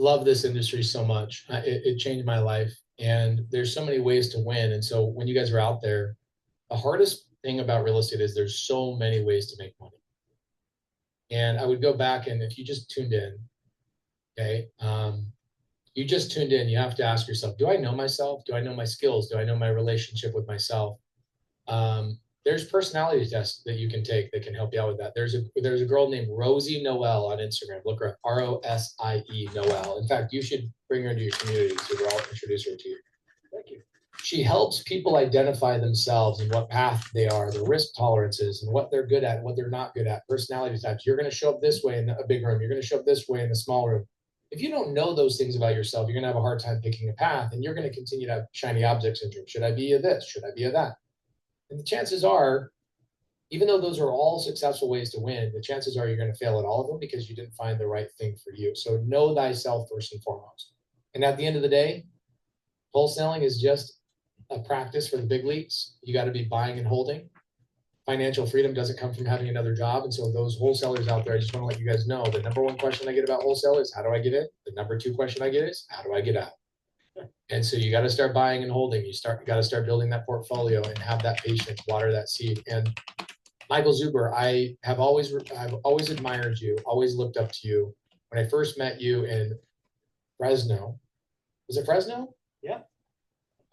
love this industry so much. It changed my life, and there's so many ways to win. And so when you guys are out there, the hardest thing about real estate is there's so many ways to make money. And I would go back, and if you just tuned in, okay, you just tuned in, you have to ask yourself, do I know myself? Do I know my skills? Do I know my relationship with myself? There's personality tests that you can take that can help you out with that. There's a girl named Rosie Noel on Instagram. Look her up, Rosie Noel. In fact, you should bring her into your community so I'll introduce her to you. Thank you. She helps people identify themselves and what path they are, their risk tolerances, and what they're good at, and what they're not good at. Personality types. You're going to show up this way in a big room. You're going to show up this way in a small room. If you don't know those things about yourself, you're going to have a hard time picking a path, and you're going to continue to have shiny object syndrome. Should I be a this? Should I be a that? And the chances are, even though those are all successful ways to win, the chances are you're going to fail at all of them because you didn't find the right thing for you. So know thyself first and foremost. And at the end of the day, wholesaling is just a practice for the big leagues. You got to be buying and holding. Financial freedom doesn't come from having another job. And so those wholesalers out there, I just want to let you guys know the number one question I get about wholesale is how do I get in? The number two question I get is how do I get out? And so you got to start buying and holding. You got to start building that portfolio and have that patience, water that seed. And Michael Zuber, I've always admired you, always looked up to you. When I first met you in Fresno, was it Fresno? Yeah.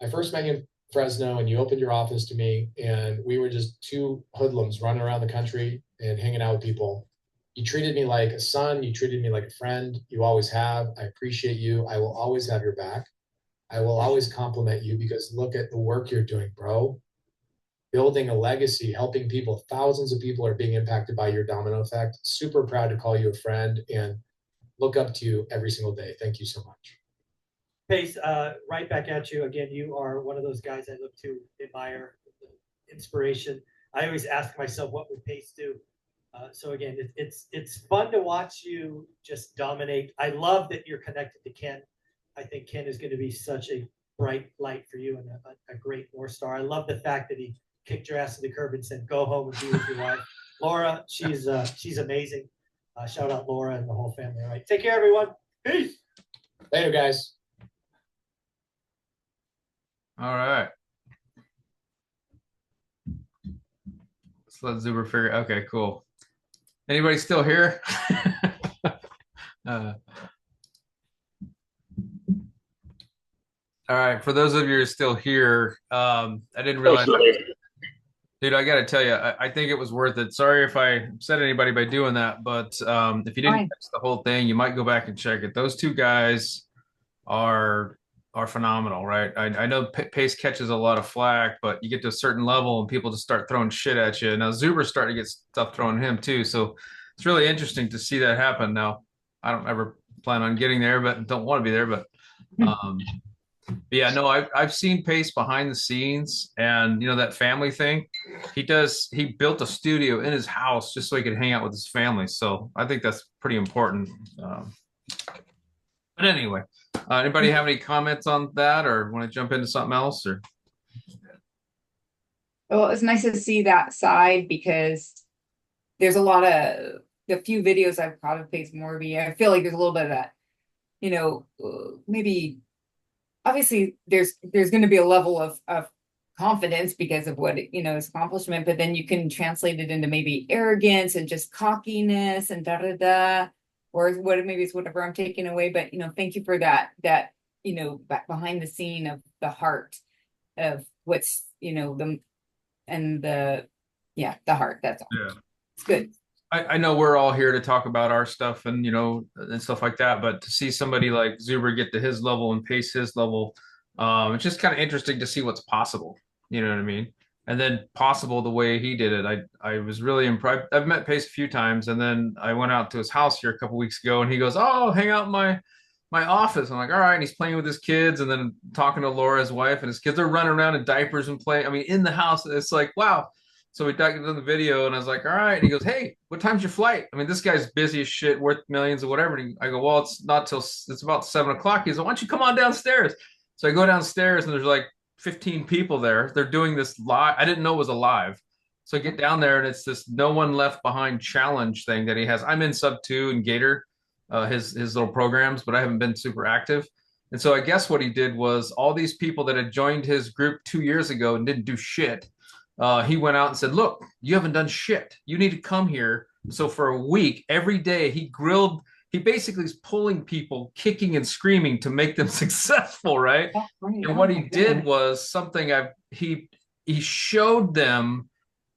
I first met you in Fresno, and you opened your office to me, and we were just two hoodlums running around the country and hanging out with people. You treated me like a son. You treated me like a friend. You always have. I appreciate you. I will always have your back. I will always compliment you because look at the work you're doing, bro. Building a legacy, helping people. Thousands of people are being impacted by your domino effect. Super proud to call you a friend and look up to you every single day. Thank you so much. Pace, right back at you. Again, you are one of those guys I look to, admire, inspiration. I always ask myself, what would Pace do? So again, it's fun to watch you just dominate. I love that you're connected to Ken. I think Ken is going to be such a bright light for you and a great North Star. I love the fact that he kicked your ass to the curb and said, go home and be with your wife. Laura, she's amazing. Shout out Laura and the whole family. All right. Take care, everyone. Peace. Later, guys. All right. Let's let Zuber figure. Okay, cool. Anybody still here? All right, for those of you who are still here, I didn't realize, dude, I got to tell you, I think it was worth it. Sorry if I upset anybody by doing that, but if you didn't catch the whole thing, you might go back and check it. Those two guys are phenomenal, right? I know Pace catches a lot of flack, but you get to a certain level and people just start throwing shit at you. Now Zuber's starting to get stuff thrown at him too, so it's really interesting to see that happen. Now, I don't ever plan on getting there, but don't want to be there, but yeah, no, I've seen Pace behind the scenes, and you know that family thing. He built a studio in his house just so he could hang out with his family. So I think that's pretty important. But anyway, anybody have any comments on that, or want to jump into something else? Or well, it's nice to see that side because there's a lot of the few videos I've caught of Pace Morby. I feel like there's a little bit of that, you know, maybe. Obviously there's going to be a level of confidence because of what, you know, his accomplishment, but then you can translate it into maybe arrogance and just cockiness and or what, maybe it's whatever I'm taking away, but, you know, thank you for that, you know, behind the scene of the heart of what's, you know, the heart, that's all. Yeah. It's good. I know we're all here to talk about our stuff and, you know, and stuff like that, but to see somebody like Zuber get to his level and Pace his level, it's just kind of interesting to see what's possible. You know what I mean? And then possible the way he did it. I was really impressed. I've met Pace a few times, and then I went out to his house here a couple weeks ago, and he goes, "Oh, hang out in my office." I'm like, "All right." And he's playing with his kids, and then talking to Laura, his wife, and his kids are running around in diapers and playing. I mean, in the house, it's like, wow. So we dug into the video, and I was like, all right. And he goes, "Hey, what time's your flight?" I mean, this guy's busy as shit, worth millions or whatever. And I go, "Well, it's not till it's about 7 o'clock." He's like, "Why don't you come on downstairs?" So I go downstairs, and there's like 15 people there. They're doing this live. I didn't know it was a live. So I get down there, and it's this no one left behind challenge thing that he has. I'm in sub 2 and Gator. his little programs, but I haven't been super active. And so I guess what he did was all these people that had joined his group 2 years ago and didn't do shit. He went out and said, "Look, you haven't done shit. You need to come here." So for a week, every day, he basically is pulling people, kicking and screaming to make them successful, right? That's right. And Oh what my he did goodness. was something he showed them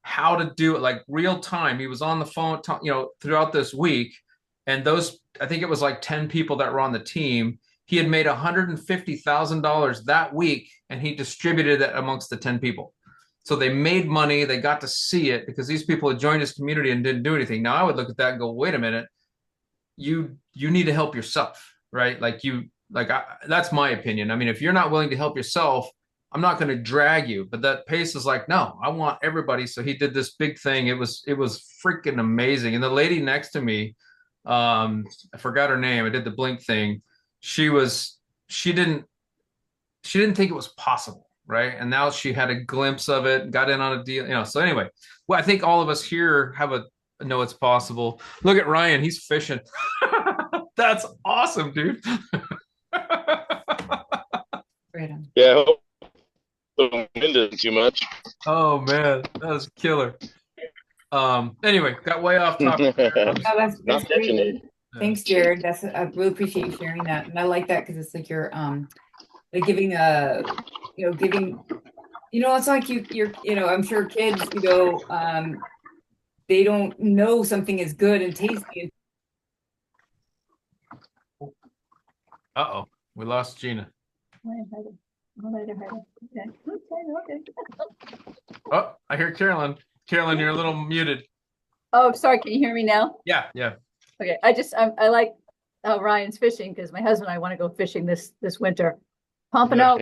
how to do it like real time. He was on the phone, throughout this week, and I think it was like 10 people that were on the team. He had made $150,000 that week, and he distributed it amongst the 10 people. So they made money. They got to see it because these people had joined his community and didn't do anything. Now I would look at that and go, wait a minute, you need to help yourself, right? That's my opinion. I mean, if you're not willing to help yourself, I'm not going to drag you. But that Pace is like, no, I want everybody. So he did this big thing. It was freaking amazing. And the lady next to me, I forgot her name. I did the blink thing. She didn't think it was possible, right? And now she had a glimpse of it, got in on a deal. So anyway, well, I think all of us here know it's possible. Look at Ryan, he's fishing. That's awesome, dude. Right on. Yeah, I hope I don't into it too much. Oh man, that was killer. Anyway, got way off topic. Oh, that's Not catching great. it. Thanks, Jared. I really appreciate you sharing that. And I like that because it's like you're like giving it's like you're I'm sure kids, they don't know something is good and tasty. Uh-oh, we lost Gina. Okay. Oh, I hear Carolyn. Carolyn, you're a little muted. Oh, sorry. Can you hear me now? Yeah, yeah. Okay. I like Ryan's fishing because my husband and I want to go fishing this winter. Pompano,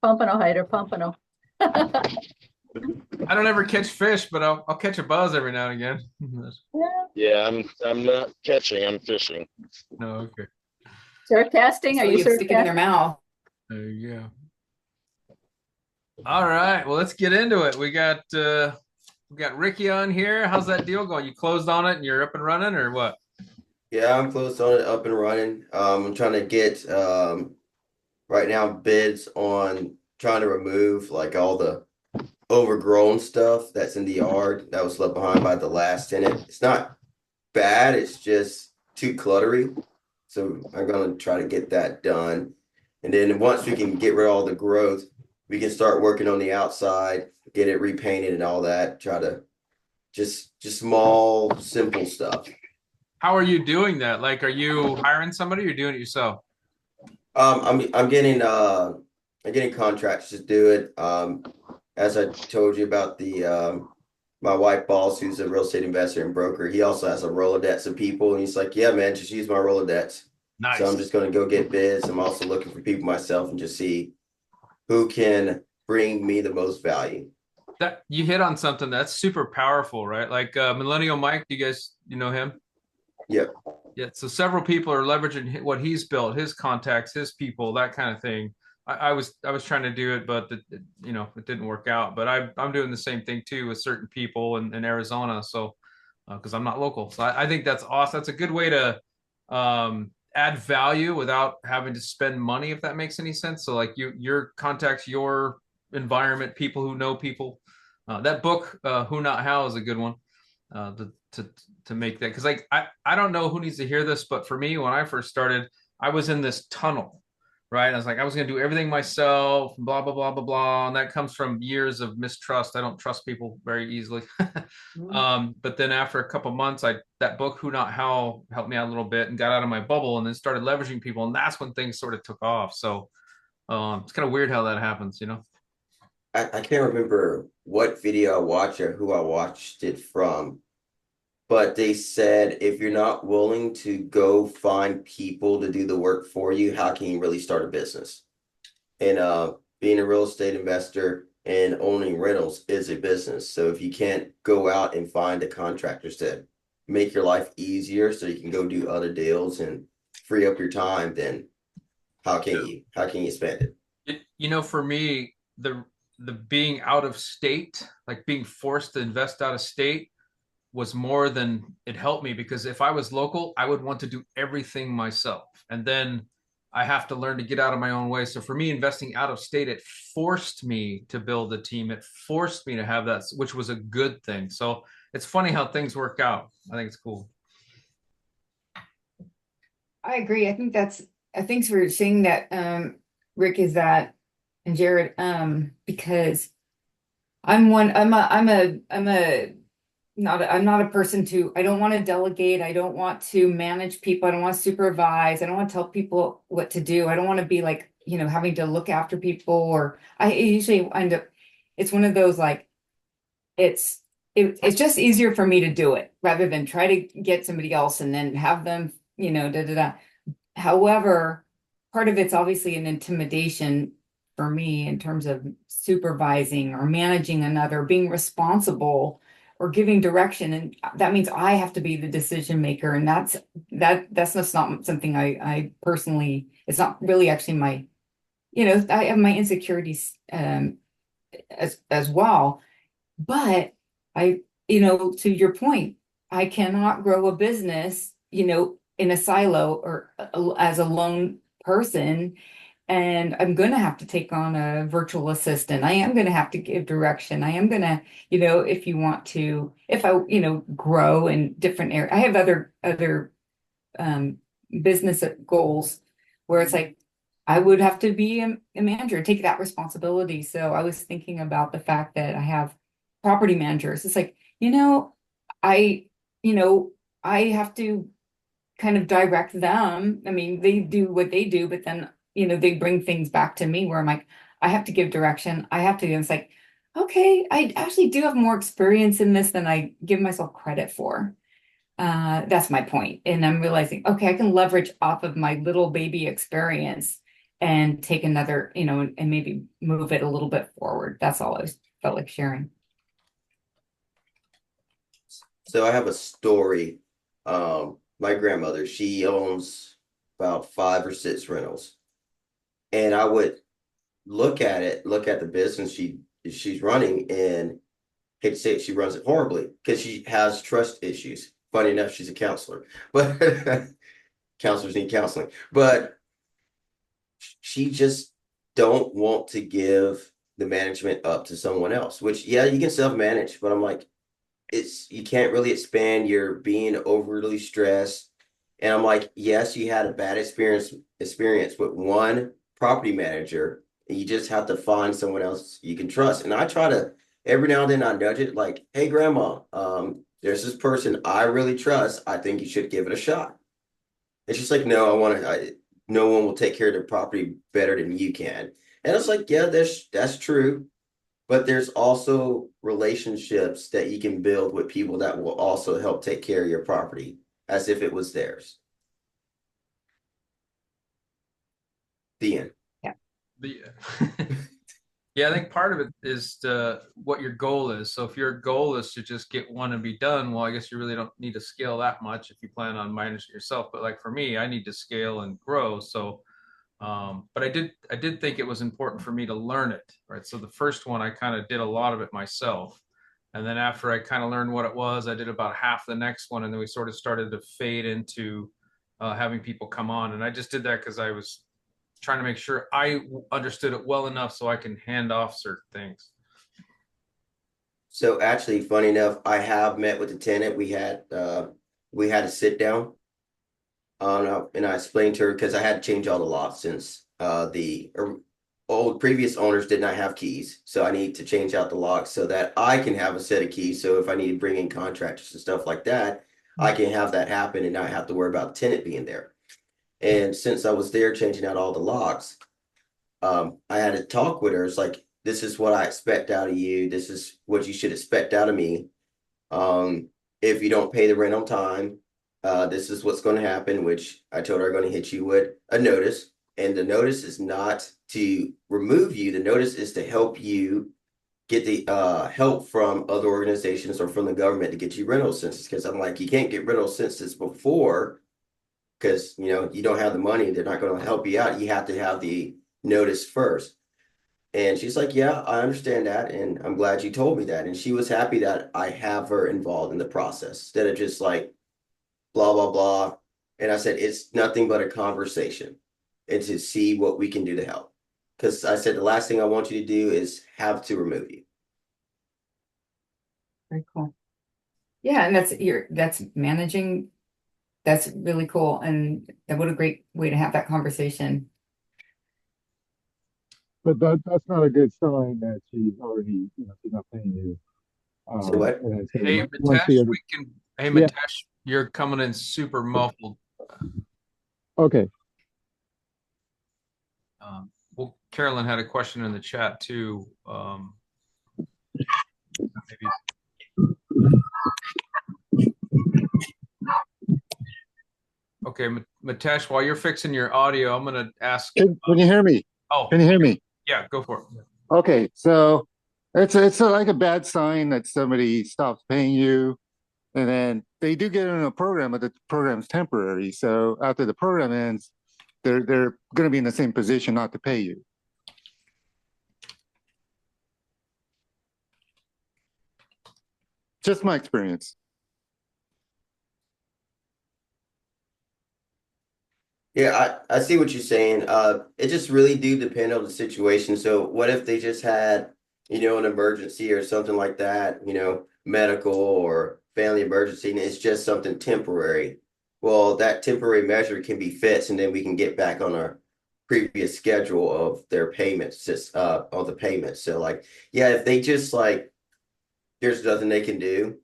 Hyder, Pompano. I don't ever catch fish, but I'll catch a buzz every now and again. Yeah, I'm not catching, I'm fishing. No, okay. Surf casting? Are So you you surf stick it in their casting? mouth. There you go. All right, well, let's get into it. We got Ricky on here. How's that deal going? You closed on it and you're up and running, or what? Yeah, I'm close on it, up and running. I'm trying to get right now bids on trying to remove like all the overgrown stuff that's in the yard that was left behind by the last tenant. It's not bad, it's just too cluttery. So I'm gonna try to get that done. And then once we can get rid of all the growth, we can start working on the outside, get it repainted and all that. Try to just small, simple stuff. How are you doing that? Like, are you hiring somebody or you're doing it yourself? I'm getting contracts to do it. As I told you about the my wife boss, who's a real estate investor and broker, he also has a Rolodex of people, and he's like, "Yeah, man, just use my Rolodex." Nice. So I'm just going to go get bids. I'm also looking for people myself and just see who can bring me the most value. That you hit on something that's super powerful, right? Like Millennial Mike, do you guys know him? Yep. Yeah. So several people are leveraging what he's built, his contacts, his people, that kind of thing. I was trying to do it, but it didn't work out. But I'm doing the same thing too with certain people in Arizona. So because I'm not local, so I think that's awesome. That's a good way to add value without having to spend money, if that makes any sense. So like your contacts, your environment, people who know people. That book, Who Not How, is a good one to make that, because like I don't know who needs to hear this, but for me, when I first started, I was in this tunnel, right? I was like, I was going to do everything myself, blah blah blah blah blah, and that comes from years of mistrust. I don't trust people very easily. But then after a couple months, that book, Who Not How, helped me out a little bit and got out of my bubble, and then started leveraging people, and that's when things sort of took off. So it's kind of weird how that happens, I can't remember what video I watched or who I watched it from, but they said if you're not willing to go find people to do the work for you, how can you really start a business? And being a real estate investor and owning rentals is a business. So if you can't go out and find the contractors to make your life easier so you can go do other deals and free up your time, then how can you spend it? For me, the being out of state, like being forced to invest out of state, was more than it helped me, because if I was local, I would want to do everything myself. And then I have to learn to get out of my own way. So for me, investing out of state, it forced me to build a team. It forced me to have that, which was a good thing. So it's funny how things work out. I think it's cool. I agree. I think thanks for saying that, Rick, is that, and Jared, because I'm not a person I don't want to delegate. I don't want to manage people. I don't want to supervise. I don't want to tell people what to do. I don't want to be like, having to look after people, or I usually end up, it's one of those, like, it's just easier for me to do it rather than try to get somebody else and then have them, da da da. However, part of it's obviously an intimidation for me in terms of supervising or managing another, being responsible or giving direction. And that means I have to be the decision maker. And that's just not something I personally, it's not really actually my, I have my insecurities as well. But to your point, I cannot grow a business, in a silo or as a lone person. And I'm going to have to take on a virtual assistant. I am going to have to give direction. I am going to, if I grow in different areas. I have other business goals where it's like, I would have to be a manager, take that responsibility. So I was thinking about the fact that I have property managers. It's like, I have to kind of direct them. I mean, they do what they do, but then, they bring things back to me where I'm like, I have to give direction. And it's like, okay, I actually do have more experience in this than I give myself credit for. That's my point. And I'm realizing, okay, I can leverage off of my little baby experience and take another, and maybe move it a little bit forward. That's all I felt like sharing. So I have a story. My grandmother, she owns about 5 or 6 rentals. And I would look at the business she's running, and hate to say it, she runs it horribly because she has trust issues. Funny enough, she's a counselor, but counselors need counseling. But she just don't want to give the management up to someone else, which, yeah, you can self-manage, but I'm like, you can't really expand. You're being overly stressed. And I'm like, yes, you had a bad experience with one property manager, and you just have to find someone else you can trust. And I try to, every now and then I nudge it, like, hey, grandma, there's this person I really trust. I think you should give it a shot. It's just like, no, no one will take care of their property better than you can. And it's like, yeah, that's true. But there's also relationships that you can build with people that will also help take care of your property as if it was theirs. The end. Yeah. Yeah, I think part of it is what your goal is. So if your goal is to just get one and be done, well, I guess you really don't need to scale that much if you plan on managing yourself. But like for me, I need to scale and grow. So but I did think it was important for me to learn it, right? So the first one, I kind of did a lot of it myself. And then after I kind of learned what it was, I did about half the next one. And then we sort of started to fade into having people come on. And I just did that because I was trying to make sure I understood it well enough so I can hand off certain things. So actually, funny enough, I have met with the tenant. We had a sit down. And I explained to her, because I had to change all the locks since the old previous owners did not have keys. So I need to change out the locks so that I can have a set of keys. So if I need to bring in contractors and stuff like that, I can have that happen and not have to worry about the tenant being there. And since I was there changing out all the locks, I had to talk with her. It's like, this is what I expect out of you. This is what you should expect out of me. If you don't pay the rent on time, this is what's going to happen, which I told her I'm going to hit you with a notice. And the notice is not to remove you. The notice is to help you get the help from other organizations or from the government to get you rental census. Because I'm like, you can't get rental census before, because you don't have the money. They're not going to help you out. You have to have the notice first. And she's like, yeah, I understand that. And I'm glad you told me that. And she was happy that I have her involved in the process instead of just like blah, blah, blah. And I said, it's nothing but a conversation and to see what we can do to help. Because I said, the last thing I want you to do is have to remove you. Very cool. Yeah, and that's managing. That's really cool. And what a great way to have that conversation. But that's not a good sign that she's already, she's not paying you. So what? And I say, Hey, once Mitesh, the other, we can. Hey, yeah, Mitesh, you're coming in super muffled. okay. Well, Carolyn had a question in the chat too. Maybe. Okay, Mitesh, while you're fixing your audio, I'm going to ask. Can you hear me? Oh, Can you hear me? yeah, go for it. Okay, so like a bad sign that somebody stops paying you, and then they do get in a program, but the program's temporary. So after the program ends, they're going to be in the same position not to pay you. Just my experience. Yeah, I see what you're saying. It just really do depend on the situation. So what if they just had, an emergency or something like that, medical or family emergency, and it's just something temporary. Well, that temporary measure can be fixed, and then we can get back on our previous schedule of their payments, just of the payments. So like, yeah, if they just like, there's nothing they can do,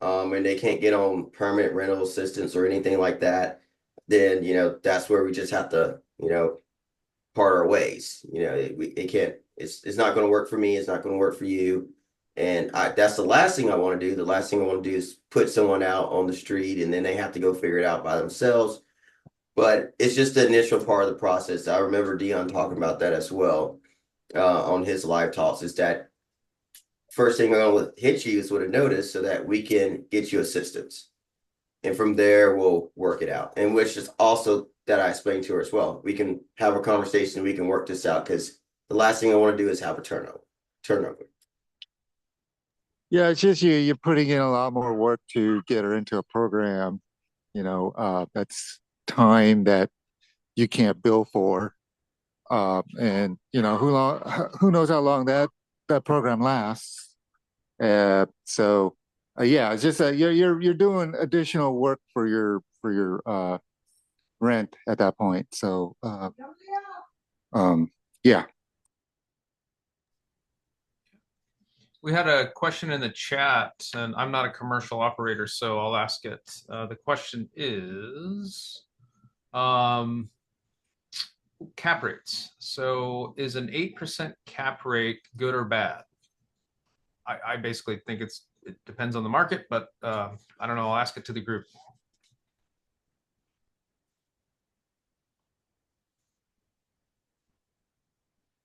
and they can't get on permanent rental assistance or anything like that, then that's where we just have to part our ways. It can't. It's not going to work for me. It's not going to work for you. And that's the last thing I want to do. The last thing I want to do is put someone out on the street and then they have to go figure it out by themselves. But it's just the initial part of the process. I remember Dion talking about that as well on his live talks. Is that first thing I'm going to hit you is with a notice so that we can get you assistance. And from there, we'll work it out. And which is also that I explained to her as well. We can have a conversation. We can work this out because the last thing I want to do is have a turnover. Yeah, it's just you're putting in a lot more work to get her into a program. That's time that you can't bill for. And who knows how long that program lasts. So yeah, it's just you're doing additional work for your rent at that point. So yeah. We had a question in the chat, and I'm not a commercial operator, so I'll ask it. The question is cap rates. So is an 8% cap rate good or bad? I basically think it depends on the market, but I don't know. I'll ask it to the group.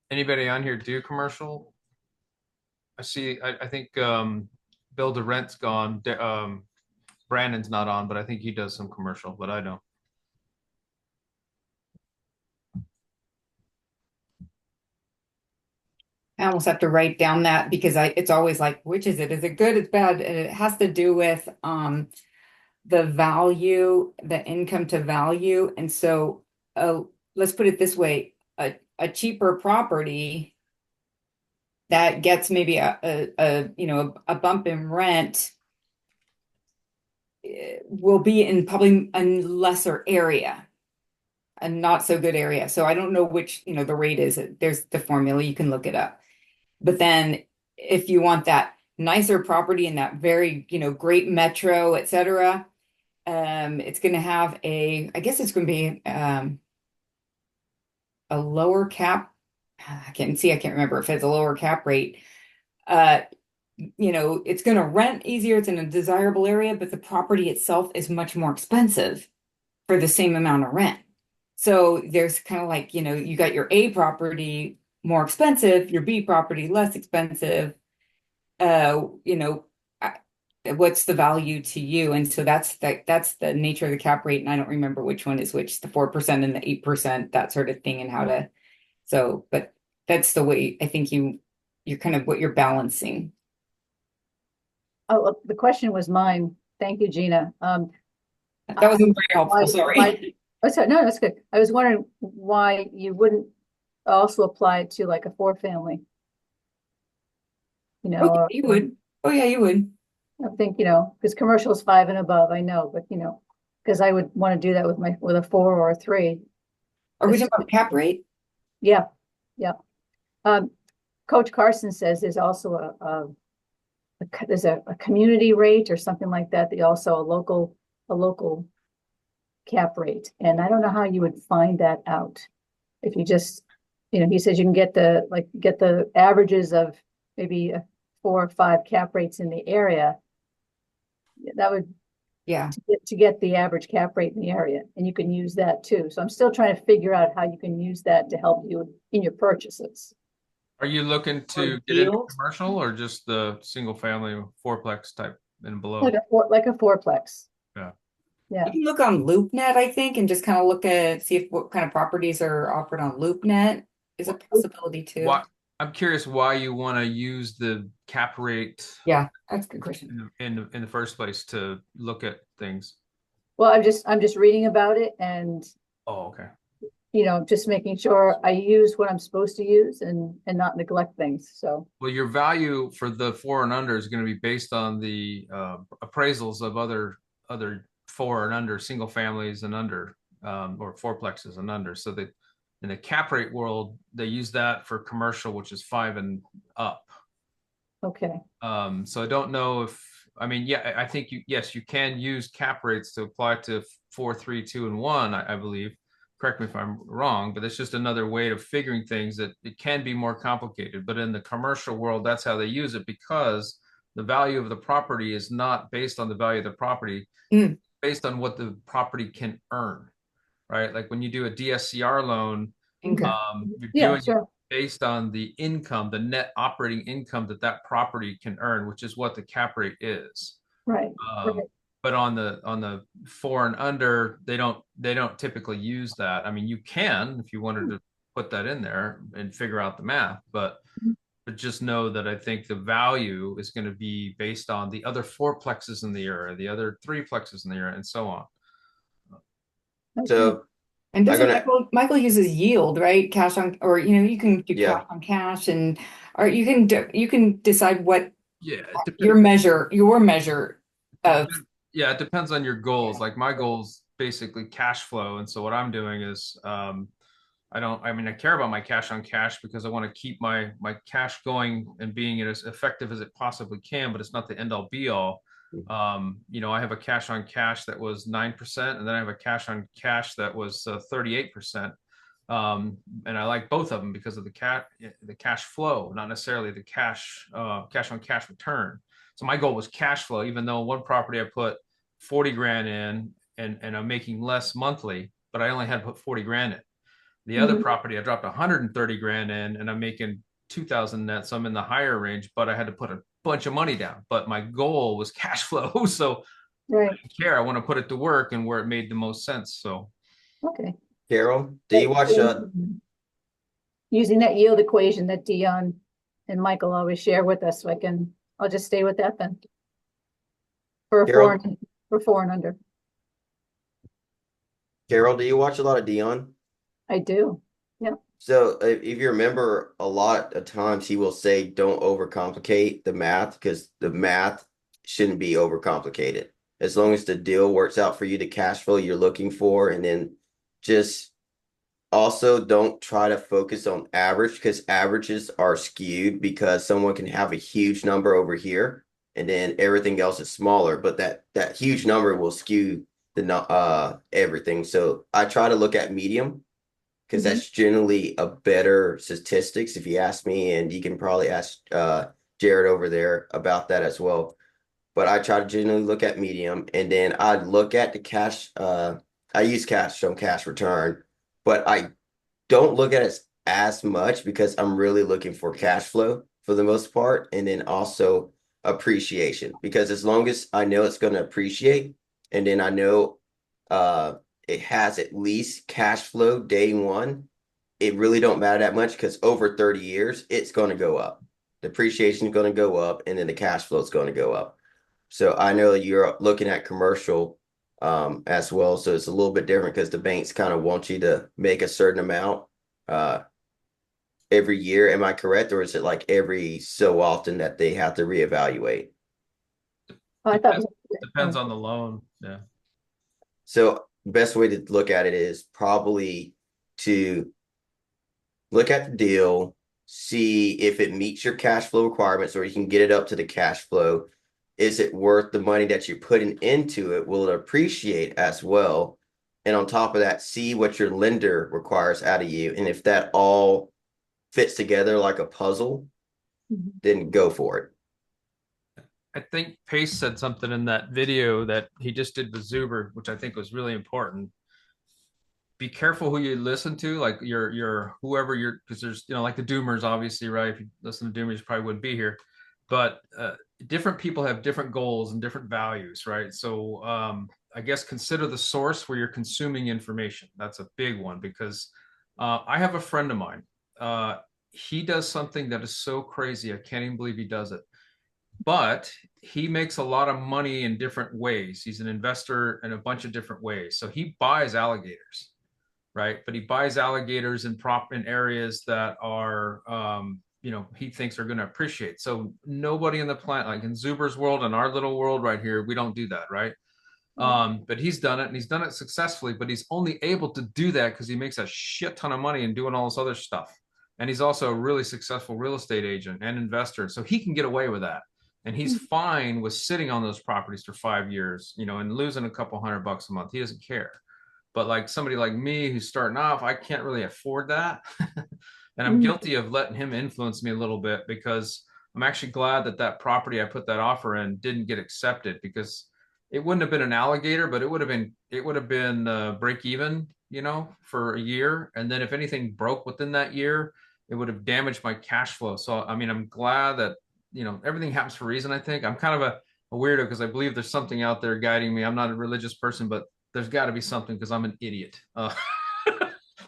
Anybody on here do commercial? I see. I think Bill DeRent's gone. Brandon's not on, but I think he does some commercial, but I don't. I almost have to write down that because it's always like, which is it? Is it good? It's bad? And it has to do with the value, the income to value. And so let's put it this way, a cheaper property that gets maybe a bump in rent will be in probably a lesser area, a not so good area. So I don't know which, the rate is. There's the formula, you can look it up. But then if you want that nicer property in that very, great metro, et cetera, it's going to have I guess it's going to be a lower cap. I can't remember if it's a lower cap rate. It's going to rent easier. It's in a desirable area, but the property itself is much more expensive for the same amount of rent. So there's kind of like, you got your A property more expensive, your B property less expensive. What's the value to you? And so that's the nature of the cap rate. And I don't remember which one is which, the 4% and the 8%, that sort of thing, and how to. So, but that's the way I think you're kind of what you're balancing. Oh, well, the question was mine. Thank you, Gina. That wasn't very helpful, sorry. Oh, sorry, no, that's good. I was wondering why you wouldn't also apply it to like a 4-family. You know, Oh, yeah, you would. Oh, yeah, you would. I think, because commercial is 5 and above, I know, but because I would want to do that with a 4 or a 3. Are we talking about cap rate? Yeah, yeah. Coach Carson says there's also there's a community rate or something like that. Also a local cap rate, and I don't know how you would find that out. If you just, he says you can get the averages of maybe 4 or 5 cap rates in the area. That would, Yeah. to get the average cap rate in the area, and you can use that too. So I'm still trying to figure out how you can use that to help you in your purchases. Are you looking to get into commercial or just the single family fourplex type and below? Like a fourplex. Yeah. Yeah. You can look on LoopNet, I think, and just kind of see if what kind of properties are offered on LoopNet is a possibility too. I'm curious why you want to use the cap rate. Yeah, that's a good question. In the first place to look at things. Well, I'm just reading about it, and oh, okay. Just making sure I use what I'm supposed to use and not neglect things. So, well, your value for the 4 and under is going to be based on the appraisals of other 4 and under single families and under or fourplexes and under. So that in the cap rate world, they use that for commercial, which is 5 and up. Okay. So I don't know I think you can use cap rates to apply to 4, 3, 2, and 1, I believe. Correct me if I'm wrong, but it's just another way of figuring things that it can be more complicated. But in the commercial world, that's how they use it, because the value of the property is not based on the value of the property, based on what the property can earn, right? Like when you do a DSCR loan, you're doing it based on the income, the net operating income that property can earn, which is what the cap rate is. Right. But on the 4 and under, they don't typically use that. I mean, you can if you wanted to put that in there and figure out the math, but just know that I think the value is going to be based on the other 4plexes in the area, the other 3plexes in the area, and so on. So, and doesn't Michael uses yield, right? Cash on, or you can do cash on cash, or you can decide what your measure of. Yeah, it depends on your goals. Like my goals basically cash flow, and so what I'm doing is I care about my cash on cash because I want to keep my cash going and being as effective as it possibly can, but it's not the end all be all. I have a cash on cash that was 9%, and then I have a cash on cash that was 38%. And I like both of them because of the cash flow, not necessarily the cash on cash return. So my goal was cash flow, even though one property I put 40 grand in and I'm making less monthly, but I only had to put 40 grand in. The other property I dropped 130 grand in and I'm making 2,000 net. So I'm in the higher range, but I had to put a bunch of money down. But my goal was cash flow. So I don't care. I want to put it to work and where it made the most sense. So okay. Carol, do you watch using that yield equation that Dion and Michael always share with us, so I'll just stay with that then. For Carol, 4 and under. Carol, do you watch a lot of Dion? I do. Yeah. So if you remember, a lot of times he will say, don't overcomplicate the math, because the math shouldn't be overcomplicated. As long as the deal works out for you, the cash flow you're looking for, and then just also don't try to focus on average, because averages are skewed, because someone can have a huge number over here and then everything else is smaller, but that huge number will skew the everything. So I try to look at medium, because that's generally a better statistics, if you ask me, and you can probably ask Jared over there about that as well. But I try to generally look at medium, and then I look at the cash. I use cash on cash return, but I don't look at it as much because I'm really looking for cash flow for the most part, and then also appreciation, because as long as I know it's going to appreciate, and then I know it has at least cash flow day one, it really don't matter that much because over 30 years, it's going to go up. Depreciation is going to go up, and then the cash flow is going to go up. So I know you're looking at commercial as well. So it's a little bit different because the banks kind of want you to make a certain amount every year. Am I correct? Or is it like every so often that they have to reevaluate? I thought. Depends on the loan. Yeah. So best way to look at it is probably to look at the deal, see if it meets your cash flow requirements or you can get it up to the cash flow. Is it worth the money that you're putting into it? Will it appreciate as well? And on top of that, see what your lender requires out of you. And if that all fits together like a puzzle, then go for it. I think Pace said something in that video that he just did with Zuber, which I think was really important. Be careful who you listen to, like your whoever you're, because there's, you know, like the Doomers, obviously, right? If you listen to Doomers, you probably wouldn't be here. But different people have different goals and different values, right? So I guess consider the source where you're consuming information. That's a big one because I have a friend of mine. He does something that is so crazy. I can't even believe he does it. But he makes a lot of money in different ways. He's an investor in a bunch of different ways. So he buys alligators, right? But he buys alligators in areas that are, you know, he thinks are going to appreciate. So nobody in the planet, like in Zuber's world and our little world right here, we don't do that, right? But he's done it and he's done it successfully, but he's only able to do that because he makes a shit ton of money and doing all this other stuff. And he's also a really successful real estate agent and investor. So he can get away with that. And he's fine with sitting on those properties for 5 years, you know, and losing a couple $100 a month. He doesn't care. But like somebody like me who's starting off, I can't really afford that. And I'm guilty of letting him influence me a little bit because I'm actually glad that that property I put that offer in didn't get accepted because it wouldn't have been an alligator, but it would have been break even, you know, for a year. And then if anything broke within that year, it would have damaged my cash flow. So, I mean, I'm glad that, you know, everything happens for a reason, I think. I'm kind of a weirdo because I believe there's something out there guiding me. I'm not a religious person, but there's got to be something because I'm an idiot.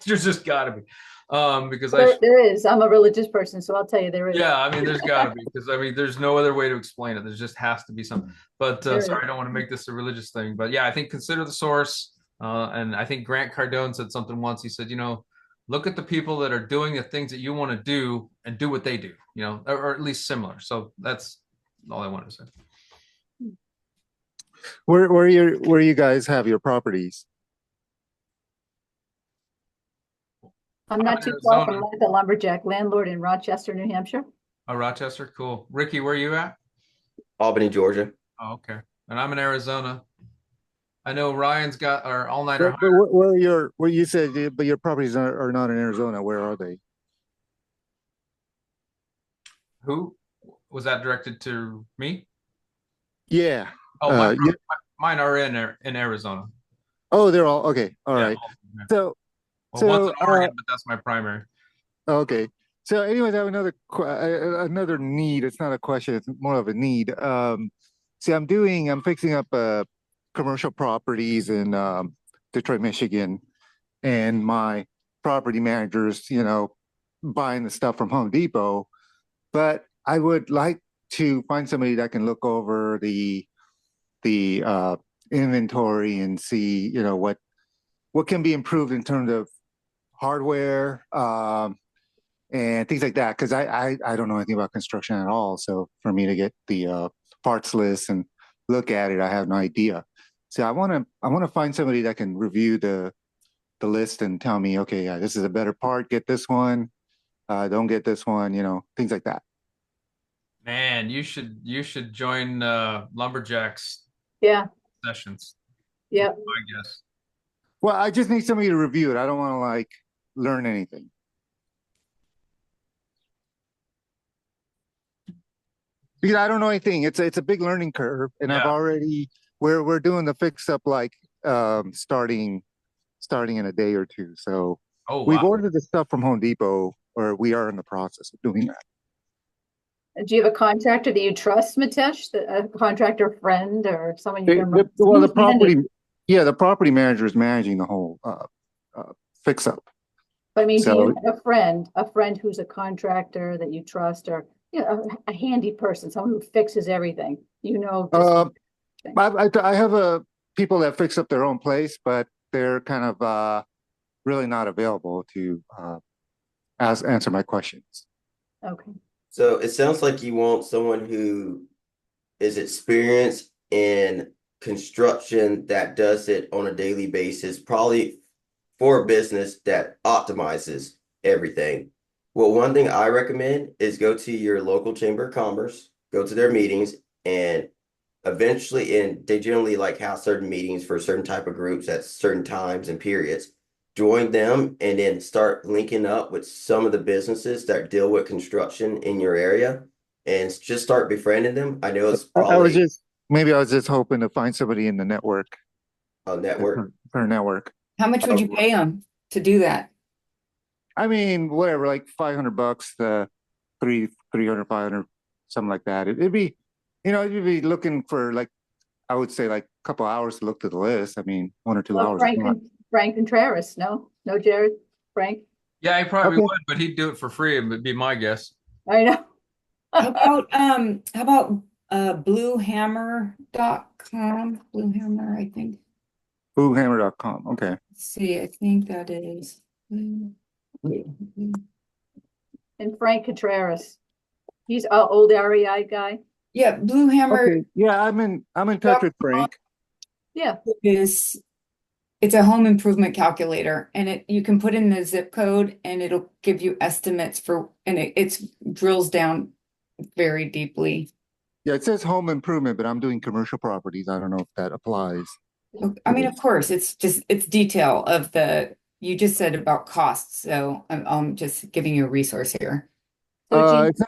There's just got to be. Because there is. I'm a religious person, so I'll tell you there is. Yeah, I mean, there's got to be because I mean, there's no other way to explain it. There just has to be something. But sorry, I don't want to make this a religious thing. But yeah, I think consider the source. And I think Grant Cardone said something once. He said, you know, look at the people that are doing the things that you want to do and do what they do, you know, or at least similar. So that's all I wanted to say. Where you guys have your properties? I'm not too far from the lumberjack landlord in Rochester, New Hampshire. Oh, Rochester, cool. Ricky, where are you at? Albany, Georgia. Oh, okay. And I'm in Arizona. I know Ryan's got our all-nighter. But where you said, but your properties are not in Arizona. Where are they? Who was that directed to? Me? Yeah. Oh, mine are in Arizona. Oh, they're all okay. All right. Yeah. So, one's in Oregon, but that's my primary. Okay. So, anyways, I have another need. It's not a question. It's more of a need. See, I'm fixing up commercial properties in Detroit, Michigan, and my property managers, you know, buying the stuff from Home Depot. But I would like to find somebody that can look over the inventory and see, you know, what can be improved in terms of hardware and things like that. Because I don't know anything about construction at all. So for me to get the parts list and look at it, I have no idea. So I want to find somebody that can review the list and tell me, okay, yeah, this is a better part. Get this one. Don't get this one. You know, things like that. Man, you should join Lumberjacks. Yeah. Sessions. Yeah. I guess. Well, I just need somebody to review it. I don't want to like learn anything. Because I don't know anything. It's a big learning curve, and yeah. We're doing the fix up like starting in a day or two. So we've ordered the stuff from Home Depot, or we are in the process of doing that. Do you have a contractor that you trust, Mitesh? A contractor friend or someone you can the property manager is managing the whole fix up. But I mean, do you So, have a friend who's a contractor that you trust, or, you know, a handy person, someone who fixes everything, you know? I have people that fix up their own place, but they're kind of really not available to answer my questions. Okay, So it sounds like you want someone who is experienced in construction that does it on a daily basis, probably for a business that optimizes everything. Well, one thing I recommend is go to your local chamber of commerce, go to their meetings, and eventually, and they generally like have certain meetings for certain type of groups at certain times and periods. Join them and then start linking up with some of the businesses that deal with construction in your area and just start befriending them. I know it's I was probably just maybe I was just hoping to find somebody in the network, a network. for a network. How much would you pay them to do that? I mean, whatever, like $500 to 300, 500, something like that. It'd be, you'd be looking for like, I would say like a couple hours to look to the list. I mean, 1 or 2 well, hours. is not- Frank Contreras, no, Jared, Frank, Yeah, he probably Okay. would, but he'd do it for free. Would be my guess. I know. How about bluehammer.com? Bluehammer, I think. Boohammer.com. Okay. Let's see, I think that is. And Frank Contreras, he's an old REI guy, Yeah, Bluehammer Okay. Yeah, I'm in touch with Frank. yeah, it's a home improvement calculator, and you can put in the zip code and it'll give you estimates and it drills down very deeply. Yeah, it says home improvement, but I'm doing commercial properties. I don't know if that applies. I mean, of course, it's detail of you just said about costs, so I'm just giving you a resource here. so It's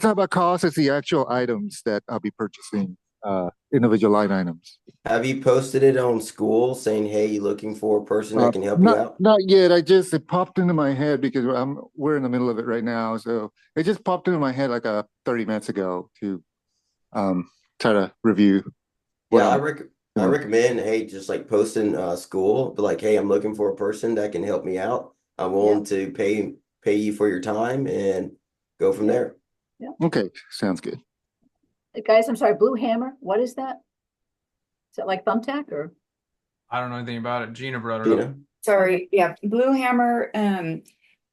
not about cost, it's the actual items that I'll be purchasing, individual line items. Have you posted it on SKOOL saying, hey, you looking for a person that can help you out? Not yet. It popped into my head because we're in the middle of it right now. So it just popped into my head like 30 minutes ago to try to review. Yeah, I recommend, hey, just like posting SKOOL, but like, hey, I'm looking for a person that can help me out. I'm willing to pay you for your time and go from there. yeah. Okay, sounds good. Guys, I'm sorry, Blue Hammer, what is that? Is it like Thumbtack or? I don't know anything about it. Gina brought it up. Gina? Sorry, yeah, Bluehammer.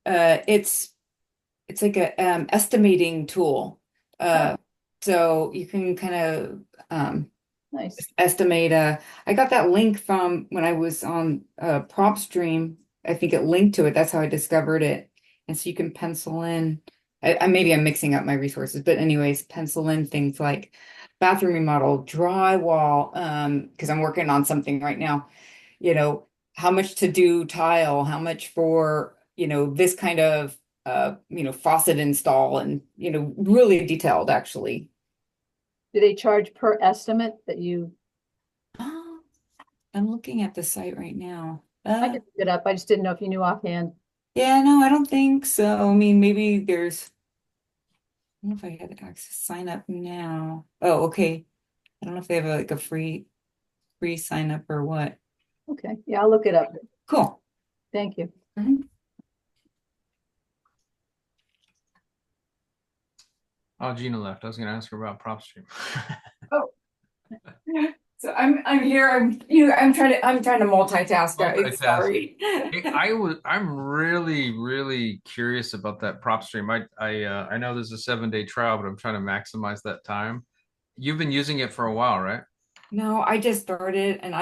It's like a estimating tool. So you can kind of Nice. estimate. I got that link from when I was on PropStream. I think it linked to it. That's how I discovered it. And so you can pencil in. Maybe I'm mixing up my resources, but anyways, pencil in things like bathroom remodel, drywall, because I'm working on something right now. How much to do tile, how much for, this kind of faucet install, and really detailed actually. Do they charge per estimate that you? I'm looking at the site right now. I can look it up. I just didn't know if you knew offhand. Yeah, no, I don't think so. I mean, maybe I don't know if I had access sign up now. Oh, okay. I don't know if they have like a free sign up or what. Okay, yeah, I'll look it up. Cool. Thank you. Oh, Gina left. I was going to ask her about PropStream. Oh. So I'm here. I'm trying to multitask. Guys. Sorry. I'm really, really curious about that PropStream. I know there's a 7-day trial, but I'm trying to maximize that time. You've been using it for a while, right? No, I just started, and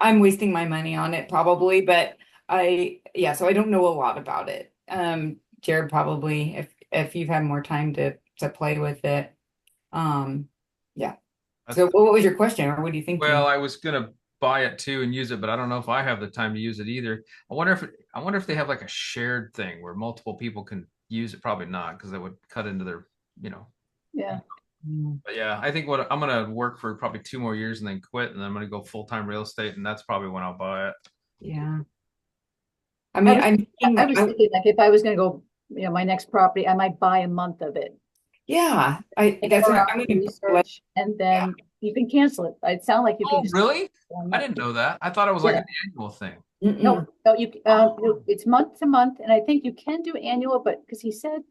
I'm wasting my money on it probably, but so I don't know a lot about it. Jared, probably if you've had more time to play with it. Yeah. So what was your question, or what do you think? Well, I was gonna buy it too and use it, but I don't know if I have the time to use it either. I wonder if they have like a shared thing where multiple people can use it. Probably not, because that would cut into their, Yeah. But yeah, I think I'm gonna work for probably 2 more years and then quit, and then I'm gonna go full-time real estate, and that's probably when I'll buy it. Yeah. I mean, I was thinking like if I was gonna go, my next property, I might buy a month of it. Yeah, that's what I'm gonna research, and then you can cancel it. It sounds like you can. Oh, really? I didn't know that. I thought it was like an annual thing. No, it's month to month, and I think you can do annual, but because he said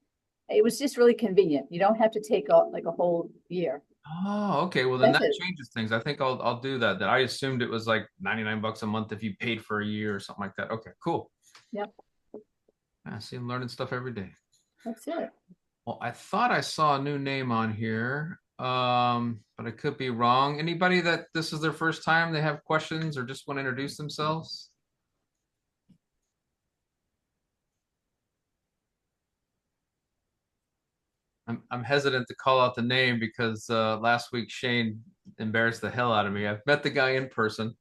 it was just really convenient. You don't have to take like a whole year. Oh, okay. Well, then That's that it. changes things. I think I'll do that. That I assumed it was like 99 bucks a month if you paid for a year or something like that. Okay, cool. Yep, I see I'm learning stuff every day. that's it. Well, I thought I saw a new name on here, but I could be wrong. Anybody that this is their first time, they have questions or just want to introduce themselves? I'm hesitant to call out the name because last week Shane embarrassed the hell out of me. I've met the guy in person,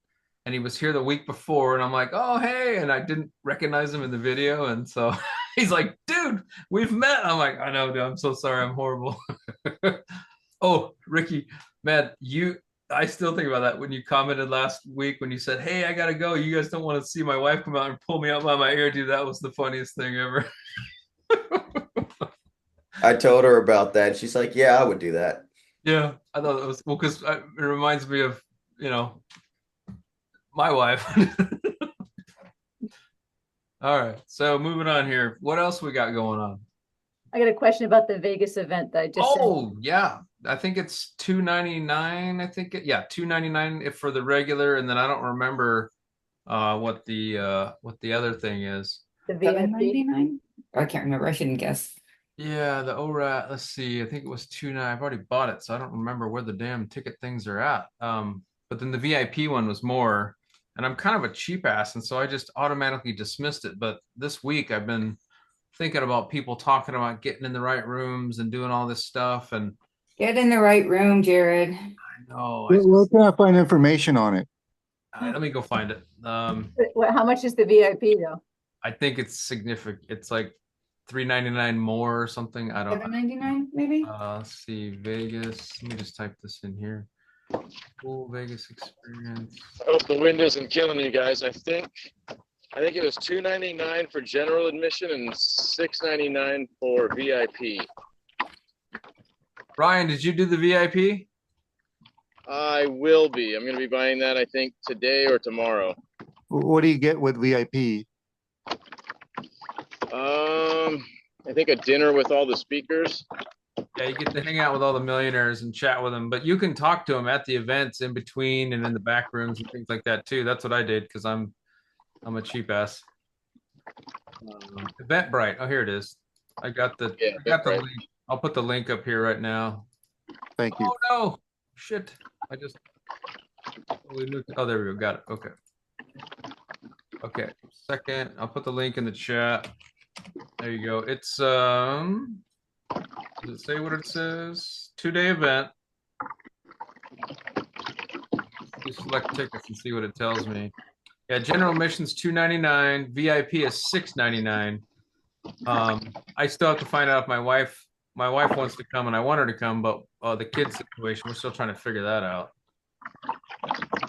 and he was here the week before, and I'm like, oh hey, and I didn't recognize him in the video, and so he's like, dude, we've met. I'm like, I know, dude, I'm so sorry, I'm horrible. Oh, Ricky, man, I still think about that when you commented last week when you said, hey, I gotta go. You guys don't want to see my wife come out and pull me out by my ear, dude. That was the funniest thing ever. I told her about that. She's like, yeah, I would do that. Yeah, I thought it was well because it reminds me of, my wife. All right, so moving on here. What else we got going on? I got a question about the Vegas event that I just said. Oh, yeah. I think it's $299. I think yeah, $299 if for the regular, and then I don't remember what the other thing is. The VIP. $7.99? I can't remember. I shouldn't guess. Yeah, the ORAAT, let's see. I think it was $299. I've already bought it, so I don't remember where the damn ticket things are at. But then the VIP one was more, and I'm kind of a cheap ass, and so I just automatically dismissed it. But this week I've been thinking about people talking about getting in the right rooms and doing all this stuff, and Get in the right room, Jared. I know. Where can I find information on it? Let me go find it. How much is the VIP though? I think it's significant. It's like $399 more or something. I don't. $7.99 maybe? Let's see, Vegas. Let me just type this in here. Cool Vegas experience. I hope the wind isn't killing you guys. I think it was $299 for general admission and $699 for VIP. Ryan, did you do the VIP? I will be. I'm going to be buying that, I think, today or tomorrow. What do you get with VIP? I think a dinner with all the speakers. Yeah, you get to hang out with all the millionaires and chat with them, but you can talk to them at the events in between and in the back rooms and things like that too. That's what I did because I'm a cheap ass. Eventbrite. Oh, here it is. I got the link. I'll put the link up here right now. Thank you. Oh no, shit! I just oh, there we go. Got it. Okay. Okay. Second, I'll put the link in the chat. There you go. It's does it say what it says? 2-day event. You select tickets and see what it tells me. Yeah, general admission's $299. VIP is $699. I still have to find out if my wife wants to come, and I want her to come, but the kids situation, we're still trying to figure that out.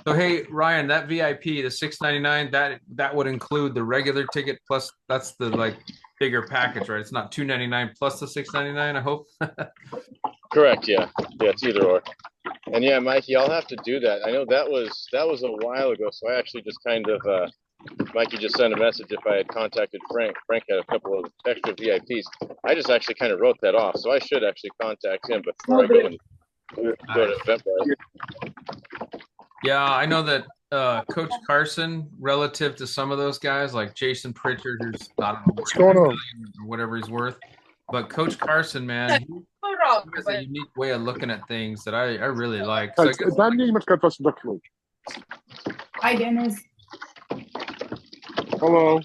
So hey, Ryan, that VIP, the $699, that would include the regular ticket plus that's the like bigger package, right? It's not $299 plus the $699, I hope. Correct. Yeah. Yeah. It's either or. And yeah, Mikey, I'll have to do that. I know that was a while ago, so I actually just kind of Mikey just sent a message if I had contacted Frank. Frank had a couple of extra VIPs. I just actually kind of wrote that off, so I should actually contact him before I go to Eventbrite. Yeah, I know that Coach Carson, relative to some of those guys, like Jason Pritchard, who's I don't know What's going on? or whatever he's worth, but Coach Carson, man, he has a unique way of looking at things that I really like. So I guess, Hi, Dennis. Hello.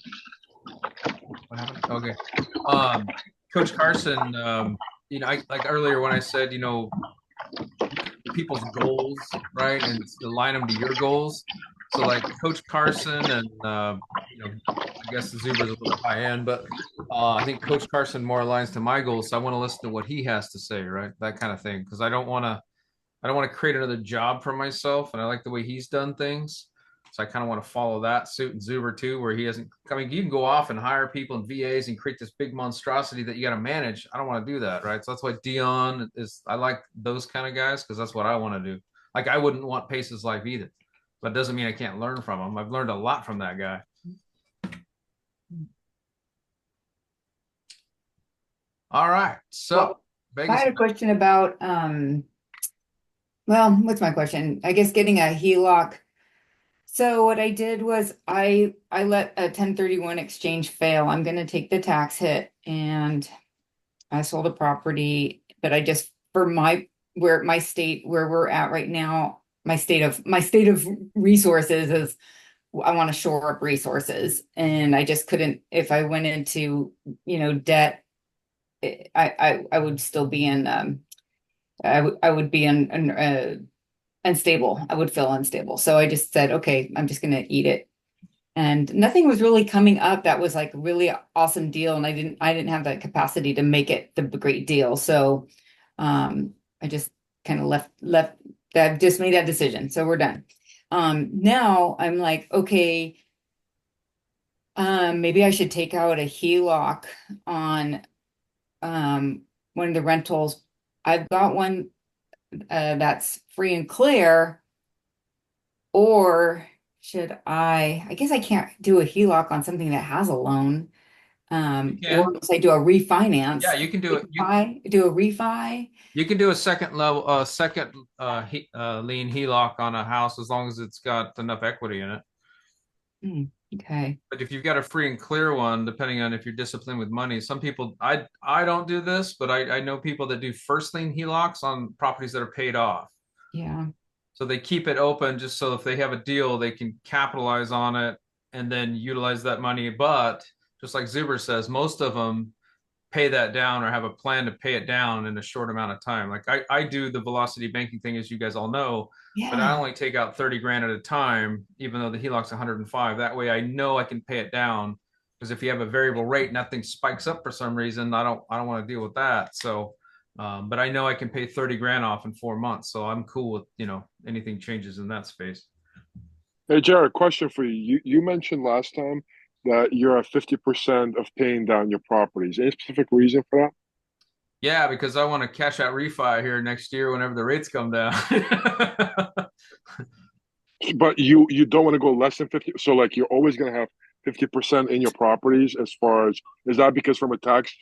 what happened? Okay. Coach Carson, I like earlier when I said, people's goals, right, and align them to your goals. So like Coach Carson and I guess the Zuber's a little high end, but I think Coach Carson more aligns to my goals. So I want to listen to what he has to say, right? That kind of thing, because I don't want to create another job for myself, and I like the way he's done things. So I kind of want to follow that suit, and Zuber too, where he hasn't. I mean, you can go off and hire people and VAs and create this big monstrosity that you got to manage. I don't want to do that, right? So that's why Dion is. I like those kind of guys because that's what I want to do. Like I wouldn't want Pace's life either, but it doesn't mean I can't learn from him. I've learned a lot from that guy. All right. So Well, I Vegas. had a question about, well, what's my question? I guess getting a HELOC. So what I did was I let a 1031 exchange fail. I'm gonna take the tax hit and I sold a property, but I just for my state where we're at right now, my state of resources is I want to shore up resources and I just couldn't if I went into, debt, I would still be in I would be unstable. I would feel unstable. So I just said, okay, I'm just gonna eat it. And nothing was really coming up that was like really awesome deal. And I didn't have that capacity to make it the great deal. So I just kind of left that just made that decision. So we're done. Now I'm like, okay, maybe I should take out a HELOC on one of the rentals. I've got one that's free and clear, or should I guess I can't do a HELOC on something that has a loan. You can. Or unless I do a refinance. Yeah, you can do it. Do a refi. You can do a second lien HELOC on a house as long as it's got enough equity in it. Okay. But if you've got a free and clear one, depending on if you're disciplined with money, some people, I don't do this, but I know people that do first lien HELOCs on properties that are paid off. Yeah. So they keep it open just so if they have a deal, they can capitalize on it and then utilize that money. But just like Zuber says, most of them pay that down or have a plan to pay it down in a short amount of time. Like I do the velocity banking thing, as you guys all know, but I only take out 30 grand at a time, even though the HELOC's 105. That way I know I can pay it down, because if you have a variable rate and that thing spikes up for some reason, I don't want to deal with that. So but I know I can pay 30 grand off in 4 months. So I'm cool with, anything changes in that space. Hey, Jared, question for you. You mentioned last time that you're at 50% of paying down your properties. Any specific reason for that? Yeah, because I want to cash out refi here next year whenever the rates come down. But you don't want to go less than 50. So like you're always going to have 50% in your properties as far as, is that because from a tax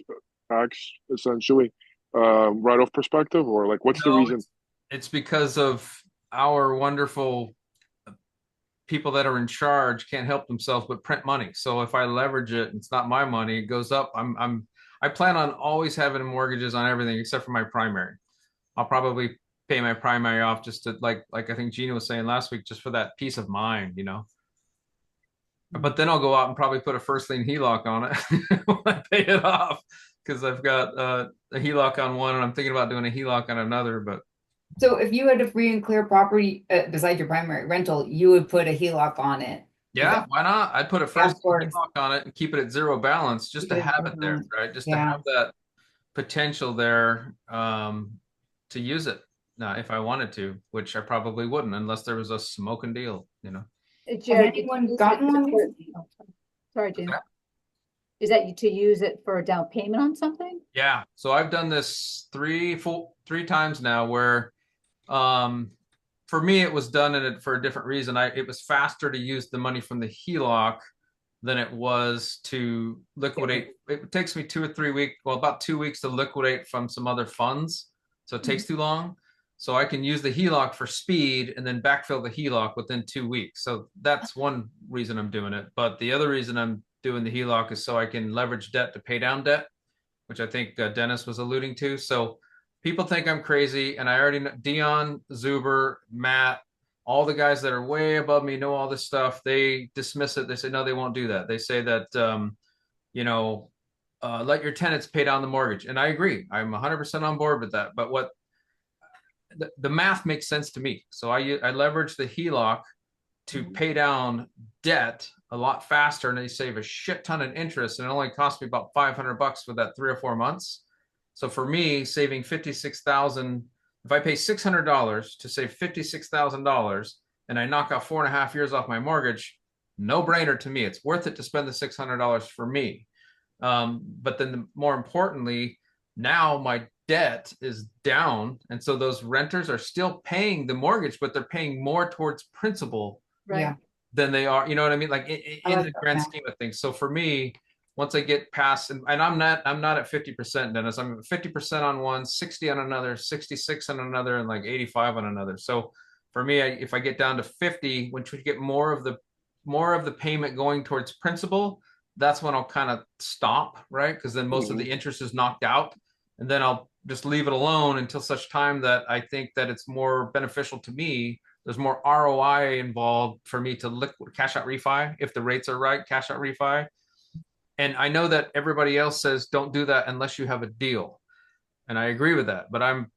essentially write-off perspective, or like what's the reason? It's because of our wonderful people that are in charge can't help themselves but print money. So if I leverage it, it's not my money, it goes up. I plan on always having mortgages on everything except for my primary. I'll probably pay my primary off just to like I think Gina was saying last week, just for that peace of mind, But then I'll go out and probably put a first lien HELOC on it when I pay it off, because I've got a HELOC on one and I'm thinking about doing a HELOC on another. But so if you had a free and clear property besides your primary rental, you would put a HELOC on it. Yeah, why not? I'd put a first HELOC on it and keep it at zero balance just to have it there, right? Just to have that potential there to use it if I wanted to, which I probably wouldn't unless there was a smoking deal, Jared, anyone gotten one? Sorry, Jim. Is that to use it for a down payment on something? Yeah. So I've done this three times now where for me it was done for a different reason. It was faster to use the money from the HELOC than it was to liquidate. It takes me 2 or 3 weeks, about 2 weeks to liquidate from some other funds. So it takes too long. So I can use the HELOC for speed and then backfill the HELOC within 2 weeks. So that's one reason I'm doing it. But the other reason I'm doing the HELOC is so I can leverage debt to pay down debt, which I think Dennis was alluding to. So people think I'm crazy, and I already know Dion, Zuber, Matt, all the guys that are way above me know all this stuff. They dismiss it. They say, no, they won't do that. They say that, let your tenants pay down the mortgage. And I agree. I'm 100% on board with that. But what the math makes sense to me. So I leverage the HELOC to pay down debt a lot faster, and they save a shit ton of interest. And it only cost me about $500 for that 3 or 4 months. So for me, saving $56,000, if I pay $600 to save $56,000 and I knock out 4.5 years off my mortgage, no brainer to me. It's worth it to spend the $600 for me. But then more importantly, now my debt is down. And so those renters are still paying the mortgage, but they're paying more towards principal Right. than they are, you know what I mean? Like in the grand scheme of things. So for me, once I get past, and I'm not at 50%, Dennis. I'm at 50% on one, 60 on another, 66 on another, and like 85 on another. So for me, if I get down to 50, which would get more of the payment going towards principal, that's when I'll kind of stop, right? Because then most of the interest is knocked out, and then I'll just leave it alone until such time that I think that it's more beneficial to me. There's more ROI involved for me to cash out refi if the rates are right, cash out refi. And I know that everybody else says don't do that unless you have a deal, and I agree with that. But I'm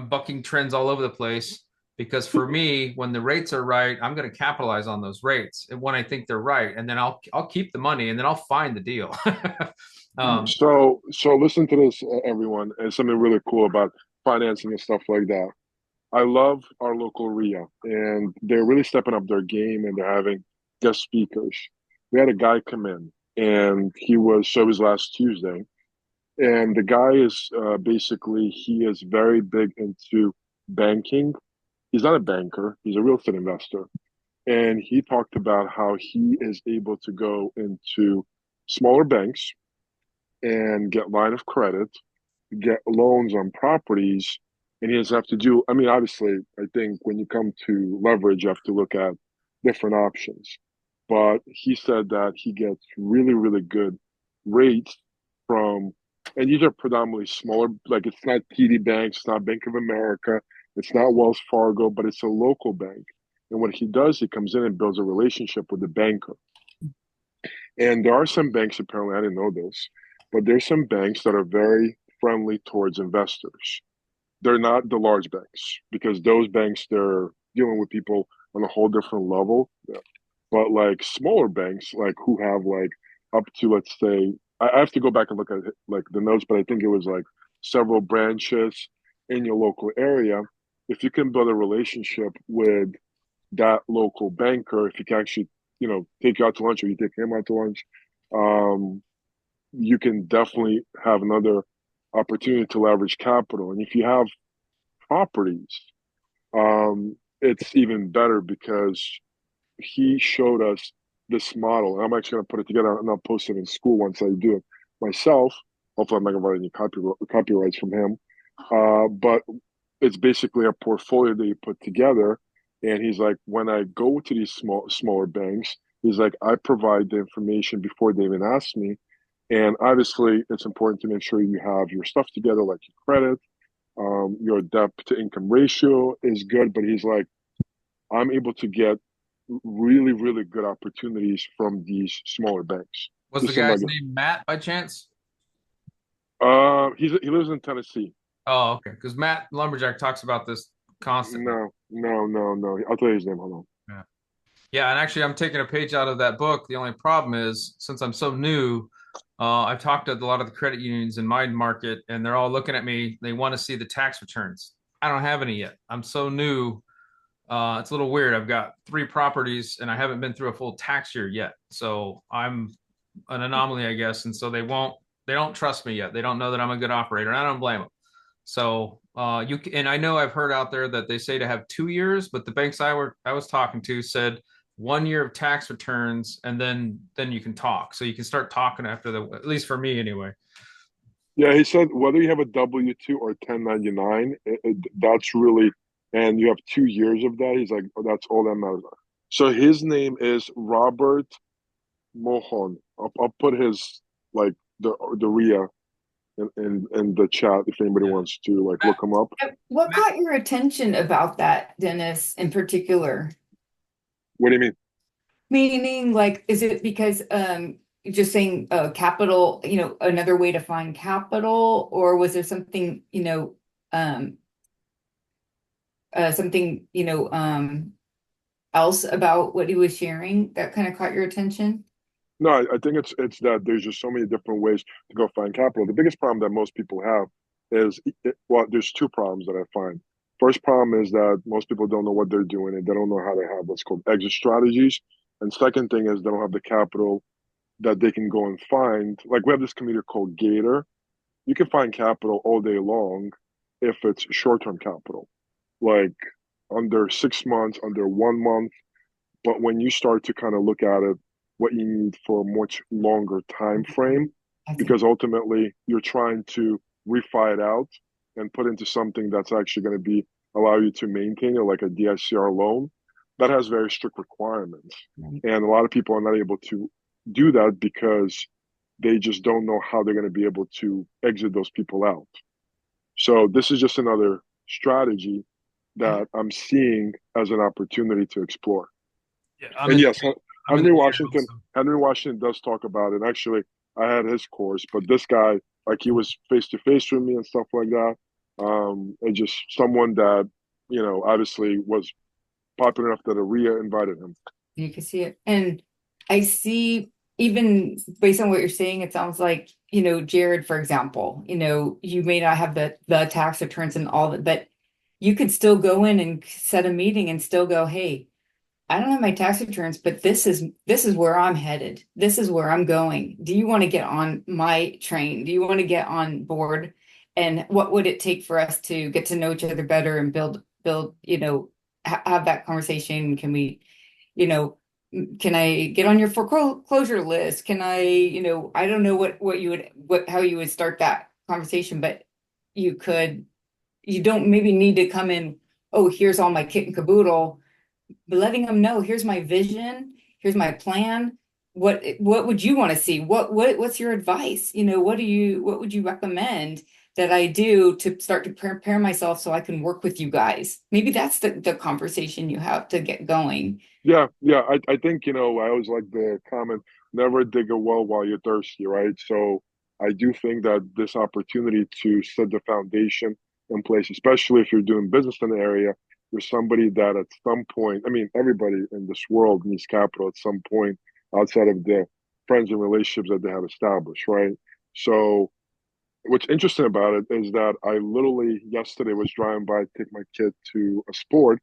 bucking trends all over the place, because for me, when the rates are right, I'm going to capitalize on those rates and when I think they're right, and then I'll keep the money, and then I'll find the deal. So listen to this, everyone. It's something really cool about financing and stuff like that. I love our local RIA, and they're really stepping up their game, and they're having guest speakers. We had a guy come in, and it was last Tuesday, and the guy is basically, he is very big into banking. He's not a banker; he's a real estate investor, and he talked about how he is able to go into smaller banks and get line of credit, get loans on properties, and he doesn't have to do. I mean, obviously, I think when you come to leverage, you have to look at different options. But he said that he gets really, really good rates from, and these are predominantly smaller, like it's not TD Bank, it's not Bank of America, it's not Wells Fargo, but it's a local bank. And what he does, he comes in and builds a relationship with the banker. And there are some banks, apparently, I didn't know this, but there's some banks that are very friendly towards investors. They're not the large banks, because those banks, they're dealing with people on a whole different level. But like smaller banks, like who have like up to, let's say, I have to go back and look at like the notes, but I think it was like several branches in your local area. If you can build a relationship with that local banker, if you can actually, take you out to lunch, or you take him out to lunch, you can definitely have another opportunity to leverage capital. And if you have properties, it's even better, because he showed us this model. And I'm actually going to put it together, and I'll post it in school once I do it myself. Hopefully, I'm not going to write any copyrights from him. But it's basically a portfolio that you put together. And he's like, when I go to these smaller banks, he's like, I provide the information before they even ask me. And obviously, it's important to make sure you have your stuff together, like your credit, your debt to income ratio is good. But he's like, I'm able to get really, really good opportunities from these smaller banks. Was the guy's name Matt by chance? He lives in Tennessee. Oh, okay. Because Matt Lumberjack talks about this constantly. No. I'll tell you his name. Hold on. Yeah. Yeah, and actually, I'm taking a page out of that book. The only problem is, since I'm so new, I've talked to a lot of the credit unions in my market, and they're all looking at me. They want to see the tax returns. I don't have any yet. I'm so new. It's a little weird. I've got 3 properties, and I haven't been through a full tax year yet. So I'm an anomaly, I guess. And so they don't trust me yet. They don't know that I'm a good operator, and I don't blame them. So and I know I've heard out there that they say to have 2 years, but the banks I was talking to said 1 year of tax returns, and then you can talk. So you can start talking after at least for me anyway. Yeah, he said whether you have a W-2 or 1099, that's really, and you have 2 years of that. He's like, oh, that's all that matters. So his name is Robert Mohon. I'll put his, like, the RIA in the chat if anybody wants to like look him up. What caught your attention about that, Dennis, in particular? What do you mean? Meaning, like, is it because just saying capital, another way to find capital, or was there something, else about what he was sharing that kind of caught your attention? No, I think it's that there's just so many different ways to go find capital. The biggest problem that most people have is, well, there's 2 problems that I find. First problem is that most people don't know what they're doing, and they don't know how to have what's called exit strategies. And second thing is they don't have the capital that they can go and find. Like, we have this community called Gator. You can find capital all day long if it's short-term capital, like under 6 months, under 1 month. But when you start to kind of look at it what you need for a much longer time frame, I see. because ultimately you're trying to refi it out and put into something that's actually going to be allow you to maintain it, like a DSCR loan that has very strict requirements. Right. And a lot of people are not able to do that because they just don't know how they're going to be able to exit those people out. So this is just another strategy that I'm seeing as an opportunity to explore. Yeah, And yes, I'm in Henry the Washington, also. Henry Washington does talk about it. Actually, I had his course, but this guy, like, he was face to face with me and stuff like that. And just someone that, obviously was popular enough that Aria invited him. You can see it. And I see, even based on what you're saying, it sounds like, Jared, for example, you may not have the tax returns and all that, but you could still go in and set a meeting and still go, hey, I don't have my tax returns, but this is where I'm headed. This is where I'm going. Do you want to get on my train? Do you want to get on board? And what would it take for us to get to know each other better and build, have that conversation? Can we, can I get on your foreclosure list? Can I don't know how you would start that conversation, but you don't maybe need to come in, oh, here's all my kit and caboodle, but letting them know, here's my vision, here's my plan. What would you want to see? What's your advice? What would you recommend that I do to start to prepare myself so I can work with you guys? Maybe that's the conversation you have to get going. Yeah, yeah. I think, I always like the comment, never dig a well while you're thirsty, right? So I do think that this opportunity to set the foundation in place, especially if you're doing business in the area, you're somebody that at some point, I mean, everybody in this world needs capital at some point outside of the friends and relationships that they have established, right? So what's interesting about it is that I literally yesterday was driving by to take my kid to a sport,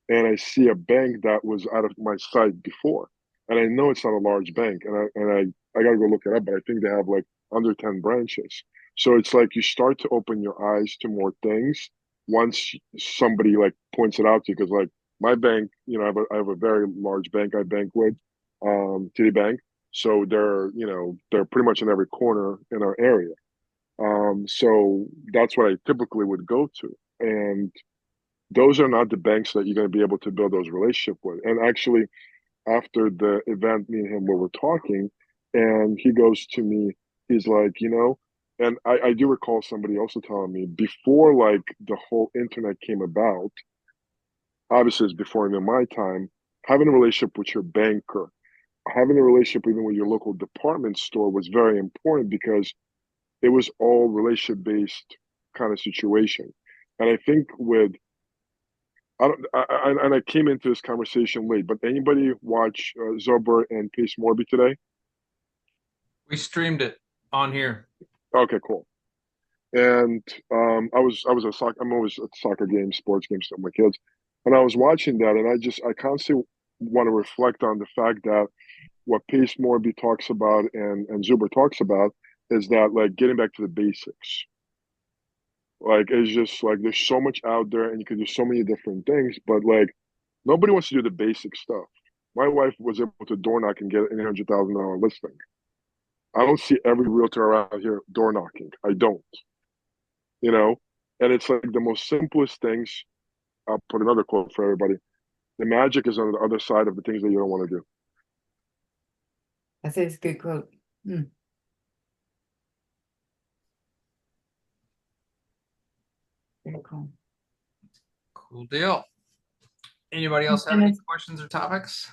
and I see a bank that was out of my sight before, and I know it's not a large bank, and I gotta go look it up, but I think they have like under 10 branches. So it's like you start to open your eyes to more things once somebody like points it out to you. Because like my bank, I have a very large bank I bank with, TD Bank. So they're pretty much in every corner in our area. So that's what I typically would go to. And those are not the banks that you're going to be able to build those relationships with. And actually, after the event, me and him were talking, and he goes to me, he's like, and I do recall somebody also telling me before like the whole internet came about, obviously it's before in my time, having a relationship with your banker, having a relationship even with your local department store was very important because it was all relationship based kind of situation. And I think with I don't and I came into this conversation late, but anybody watch Zober and Pace Morby today? We streamed it on here. Okay, cool. And I was at soccer. I'm always at soccer games, sports games with my kids, and I was watching that, and I constantly want to reflect on the fact that what Pace Morby talks about and Zuber talks about is that like getting back to the basics. Like it's just like there's so much out there and you can do so many different things, but like nobody wants to do the basic stuff. My wife was able to door knock and get an $800,000 listing. I don't see every realtor around here door knocking. I don't, you know, and it's like the most simplest things. I'll put another quote for everybody. The magic is on the other side of the things that you don't want to do. That's a good quote. Very cool. Cool deal. Anybody else have any questions or topics?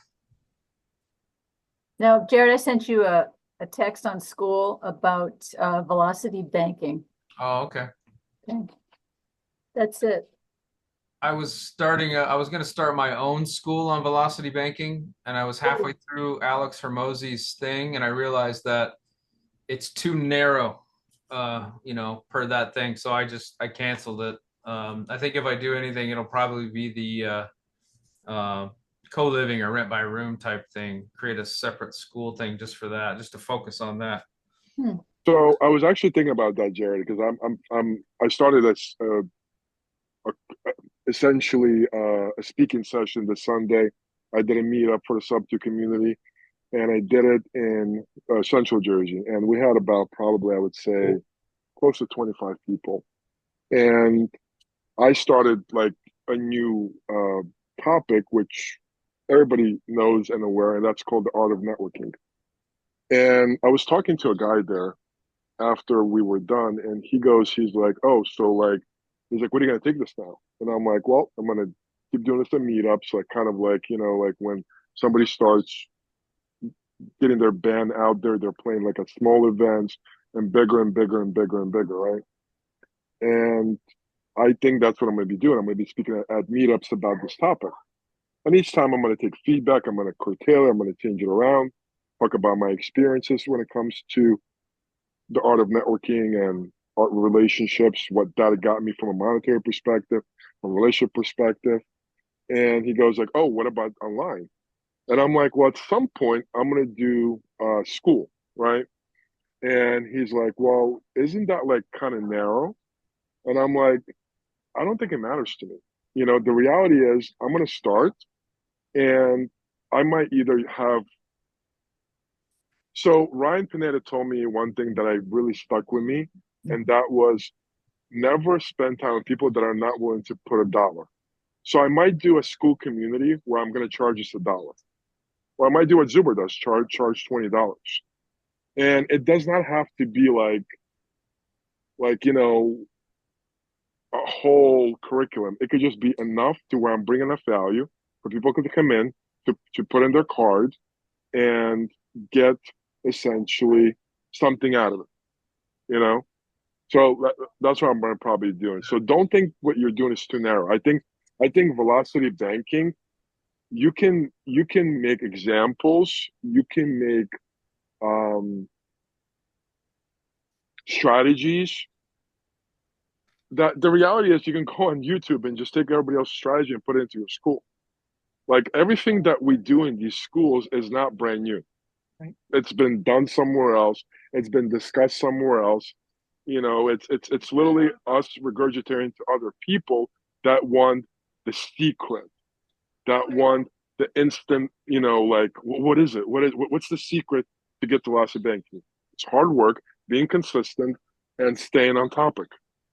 Now, Jared, I sent you a text on SKOOL about velocity banking. Oh, okay. Okay. That's it. I was going to start my own school on velocity banking, and I was halfway through Alex Hermosi's thing, and I realized that it's too narrow, per that thing. So I canceled it. I think if I do anything, it'll probably be the co-living or rent by room type thing. Create a separate school thing just for that, just to focus on that. So I was actually thinking about that, Jared, because I started as essentially a speaking session this Sunday. I did a meetup for the sub 2 community, and I did it in Central Jersey, and we had about probably, I would say, close to 25 people. And I started like a new topic, which everybody knows and aware, and that's called the art of networking. And I was talking to a guy there after we were done, and he's like, oh, so like, he's like, what are you gonna take this now? And I'm like, well, I'm gonna keep doing this at meetups, like kind of like, like when somebody starts getting their band out there, they're playing like at small events and bigger and bigger and bigger and bigger, right? And I think that's what I'm gonna be doing. I'm gonna be speaking at meetups about this topic. And each time I'm gonna take feedback, I'm gonna curtail it, I'm gonna change it around, talk about my experiences when it comes to the art of networking and art relationships, what that got me from a monetary perspective, from a relationship perspective. And he goes like, oh, what about online? And I'm like, well, at some point I'm gonna do SKOOL, right? And he's like, well, isn't that like kind of narrow? And I'm like, I don't think it matters to me. The reality is I'm gonna start, and I might either have. So Ryan Pineda told me one thing that I really stuck with me, and that was never spend time with people that are not willing to put a dollar. So I might do a SKOOL community where I'm going to charge just $1. Or I might do what Zuber does, charge $20. And it does not have to be like a whole curriculum. It could just be enough to where I'm bringing enough value for people to come in to put in their card and get essentially something out of it. So that's what I'm going to probably be doing. So don't think what you're doing is too narrow. I think velocity banking, you can make examples, you can make strategies. That the reality is you can go on YouTube and just take everybody else's strategy and put it into your school. Like everything that we do in these schools is not brand new. Right. It's been done somewhere else. It's been discussed somewhere else. It's literally us regurgitating to other people that want the secret, that want the instant, like what is it? What's the secret to get to velocity banking? It's hard work, being consistent, and staying on topic.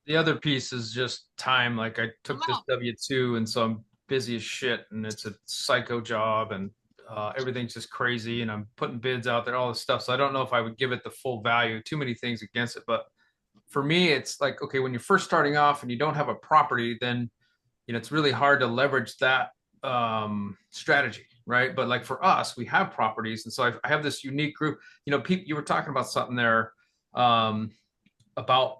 The other piece is just time. Like I took this W-2, and so I'm busy as shit, and it's a psycho job, and everything's just crazy, and I'm putting bids out there, all this stuff. So I don't know if I would give it the full value. Too many things against it, but for me, it's like, okay, when you're first starting off and you don't have a property, then it's really hard to leverage that strategy, right? But like for us, we have properties, and so I have this unique group. People, you were talking about something there about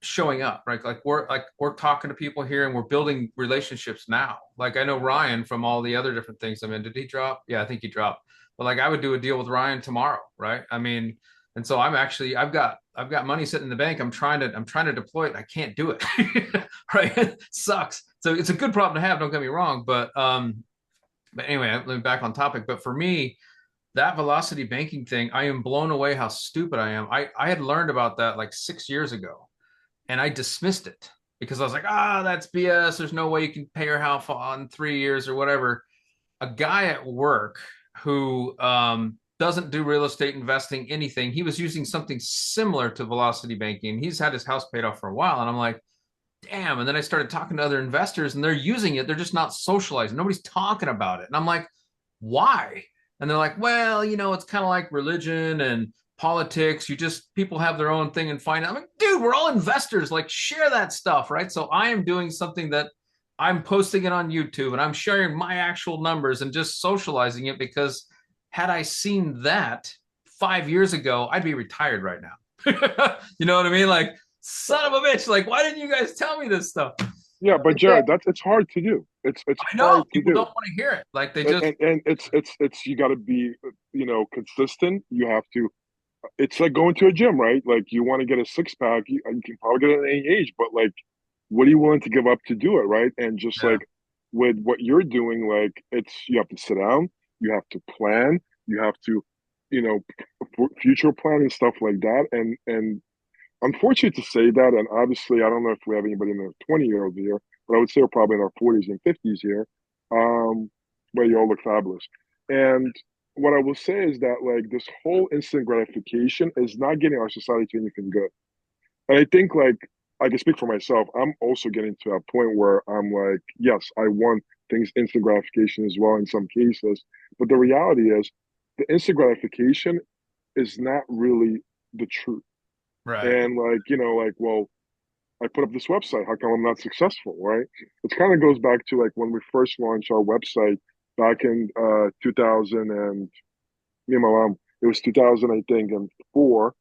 showing up, right? Like we're talking to people here, and we're building relationships now. Like I know Ryan from all the other different things. I mean, did he drop? Yeah, I think he dropped. But like I would do a deal with Ryan tomorrow, right? I mean, and so I've got money sitting in the bank. I'm trying to deploy it. I can't do it. Right? It sucks. So it's a good problem to have, don't get me wrong. But anyway, let me back on topic. But for me, that velocity banking thing, I am blown away how stupid I am. I had learned about that like 6 years ago, and I dismissed it because I was like, that's BS. There's no way you can pay your house on 3 years or whatever. A guy at work who doesn't do real estate investing, anything, he was using something similar to velocity banking. He's had his house paid off for a while. And I'm like, damn. And then I started talking to other investors, and they're using it. They're just not socializing. Nobody's talking about it. And I'm like, why? And they're like, well, it's kind of like religion and politics. People have their own thing and find out. I'm like, dude, we're all investors. Like, share that stuff, right? So I am doing something that I'm posting it on YouTube, and I'm sharing my actual numbers and just socializing it, because had I seen that 5 years ago, I'd be retired right now. You know what I mean? Like, son of a bitch, like, why didn't you guys tell me this stuff? Yeah, but Jared, it's hard to do. It's I know hard to people do. don't want to hear it. Like they just and it's you got to be consistent. You have to. It's like going to a gym, right? Like you want to get a six pack, you can probably get it at any age, but like, what are you willing to give up to do it, right? And just like with what you're doing, like you have to sit down, you have to plan, you have to, future plan and stuff like that. And unfortunate to say that, and obviously I don't know if we have anybody in their 20-year-olds here, but I would say we're probably in our 40s and 50s here. But you all look fabulous. And what I will say is that like this whole instant gratification is not getting our society to anything good. And I think like I can speak for myself. I'm also getting to a point where I'm like, yes, I want things instant gratification as well in some cases. But the reality is the instant gratification is not really the truth. Right. And like, like, well, I put up this website. How come I'm not successful? Right. It kind of goes back to like when we first launched our website back in 2000 and me and my mom, it was 2000, I think, and four.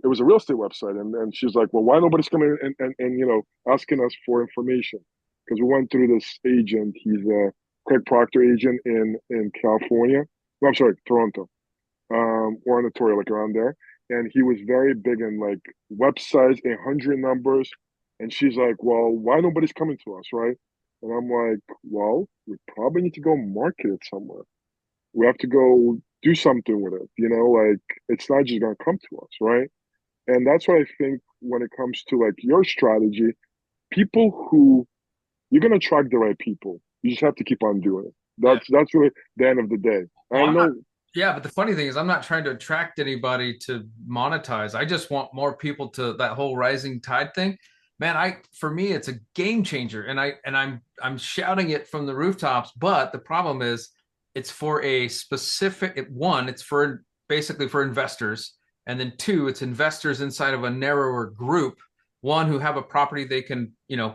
It was a real estate website. And she's like, well, why nobody's coming and asking us for information? Because we went through this agent. He's a Craig Proctor agent in California. No, I'm sorry, Toronto, or in Ontario, like around there. And he was very big in like websites, 800 numbers. And she's like, well, why nobody's coming to us, right? And I'm like, well, we probably need to go market it somewhere. We have to go do something with it, like it's not just gonna come to us, right? And that's what I think when it comes to like your strategy, people who you're gonna attract the right people. You just have to keep on doing it. That's really the end of the day. Well, I I'm not, know. yeah, but the funny thing is, I'm not trying to attract anybody to monetize. I just want more people to that whole rising tide thing. Man, for me, it's a game changer, and I'm shouting it from the rooftops. But the problem is, it's for a specific one. It's for basically for investors, and then two, it's investors inside of a narrower group. One who have a property they can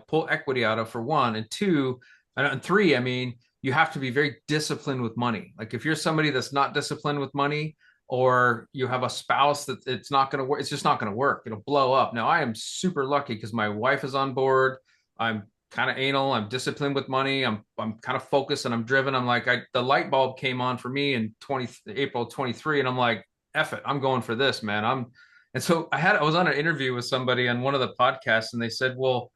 pull equity out of for one, and two, and three. I mean, you have to be very disciplined with money. Like if you're somebody that's not disciplined with money, or you have a spouse that it's not going to work, it's just not going to work. It'll blow up. Now I am super lucky because my wife is on board. I'm kind of anal. I'm disciplined with money. I'm kind of focused and I'm driven. I'm like, the light bulb came on for me in April 23, and I'm like, F it, I'm going for this, man. And so I was on an interview with somebody on one of the podcasts, and they said, well,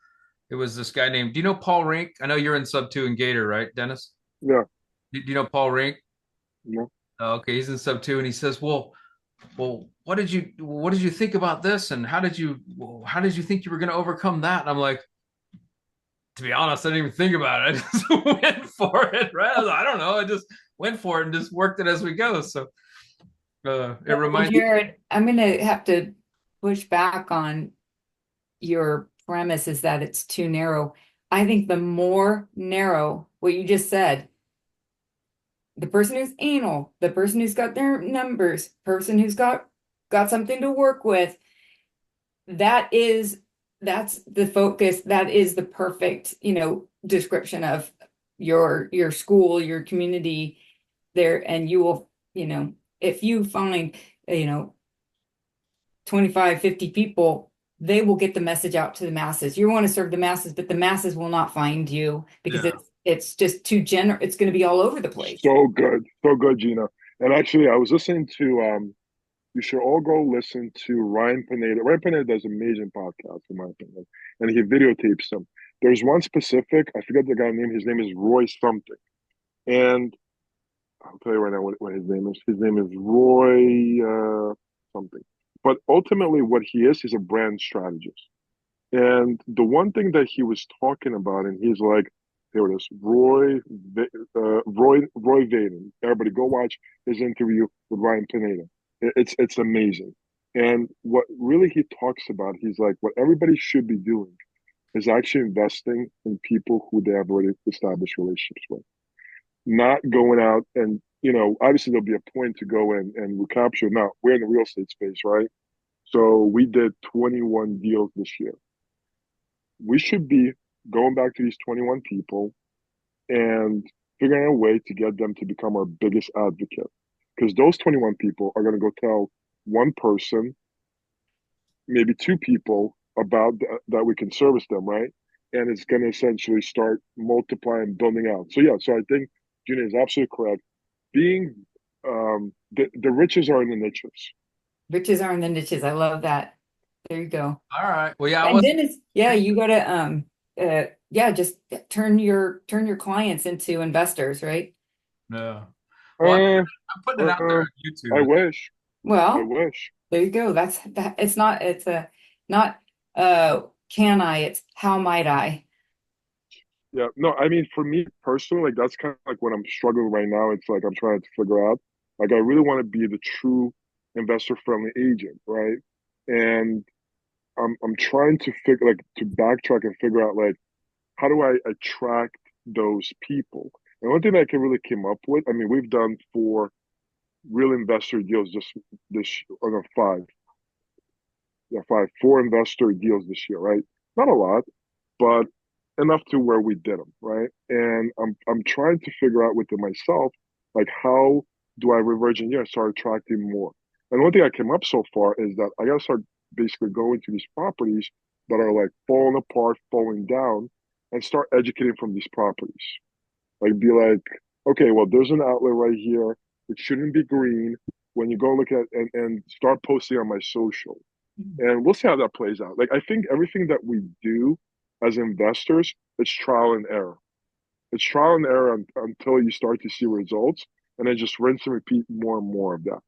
it was this guy named, do you know Paul Rink? I know you're in sub two and Gator, right, Dennis? Yeah. Do you know Paul Rink? No. Okay, he's in sub two, and he says, well, what did you think about this, and how did you think you were going to overcome that? And I'm like, to be honest, I didn't even think about it. I just went for it, right? I don't know. I just went for it and just worked it as we go. So it reminds me. Jared, I'm gonna have to push back on your premise is that it's too narrow. I think the more narrow, what you just said, the person who's anal, the person who's got their numbers, person who's got something to work with, that's the focus. That is the perfect, description of your school, your community there. And you will, if you find, 25, 50 people, they will get the message out to the masses. You want to serve the masses, but the masses will not find you because it's just too general. It's going to be all over the place. So good, Gina. And actually, I was listening to you should all go listen to Ryan Pineda. Ryan Pineda does amazing podcasts, in my opinion, and he videotapes them. There's one specific, I forget the guy's name. His name is Roy something, and I'll tell you right now what his name is. His name is Roy something. But ultimately, what he is, he's a brand strategist. And the one thing that he was talking about, and he's like, here it is, Roy Vaden. Everybody, go watch his interview with Ryan Pineda. It's amazing. And what really he talks about, he's like, what everybody should be doing is actually investing in people who they have already established relationships with, not going out and obviously there'll be a point to go in and recapture. Now we're in the real estate space, right? So we did 21 deals this year. We should be going back to these 21 people and figuring a way to get them to become our biggest advocate. Because those 21 people are going to go tell one person, maybe two people about that we can service them, right? And it's going to essentially start multiplying, building out. So yeah, so I think Gina is absolutely correct. Being the riches are in the niches. Riches are in the niches. I love that. There you go. All right. Well, yeah. And Dennis, you gotta just turn your clients into investors, right? No. Well, I'm putting it out there on YouTube. I wish. Well, I wish. There you go. That's that. It's not. It's not. Can I? It's how might I? Yeah. No. I mean, for me personally, like that's kind of like what I'm struggling right now. It's like I'm trying to figure out. Like I really want to be the true investor friendly agent, right? And I'm trying to figure like to backtrack and figure out like how do I attract those people? And one thing I can really came up with, I mean, we've done 4 real investor deals just this, or no, 5, yeah, 5, 4 investor deals this year, right? Not a lot, but enough to where we did them, right? And I'm trying to figure out within myself, like how do I reverse engineer start attracting more? And one thing I came up so far is that I gotta start basically going to these properties that are like falling apart, falling down, and start educating from these properties. Like be like, okay, well, there's an outlet right here. It shouldn't be green. When you go look at and start posting on my social. And we'll see how that plays out. Like I think everything that we do as investors, it's trial and error. It's trial and error until you start to see results, and then just rinse and repeat more and more of that.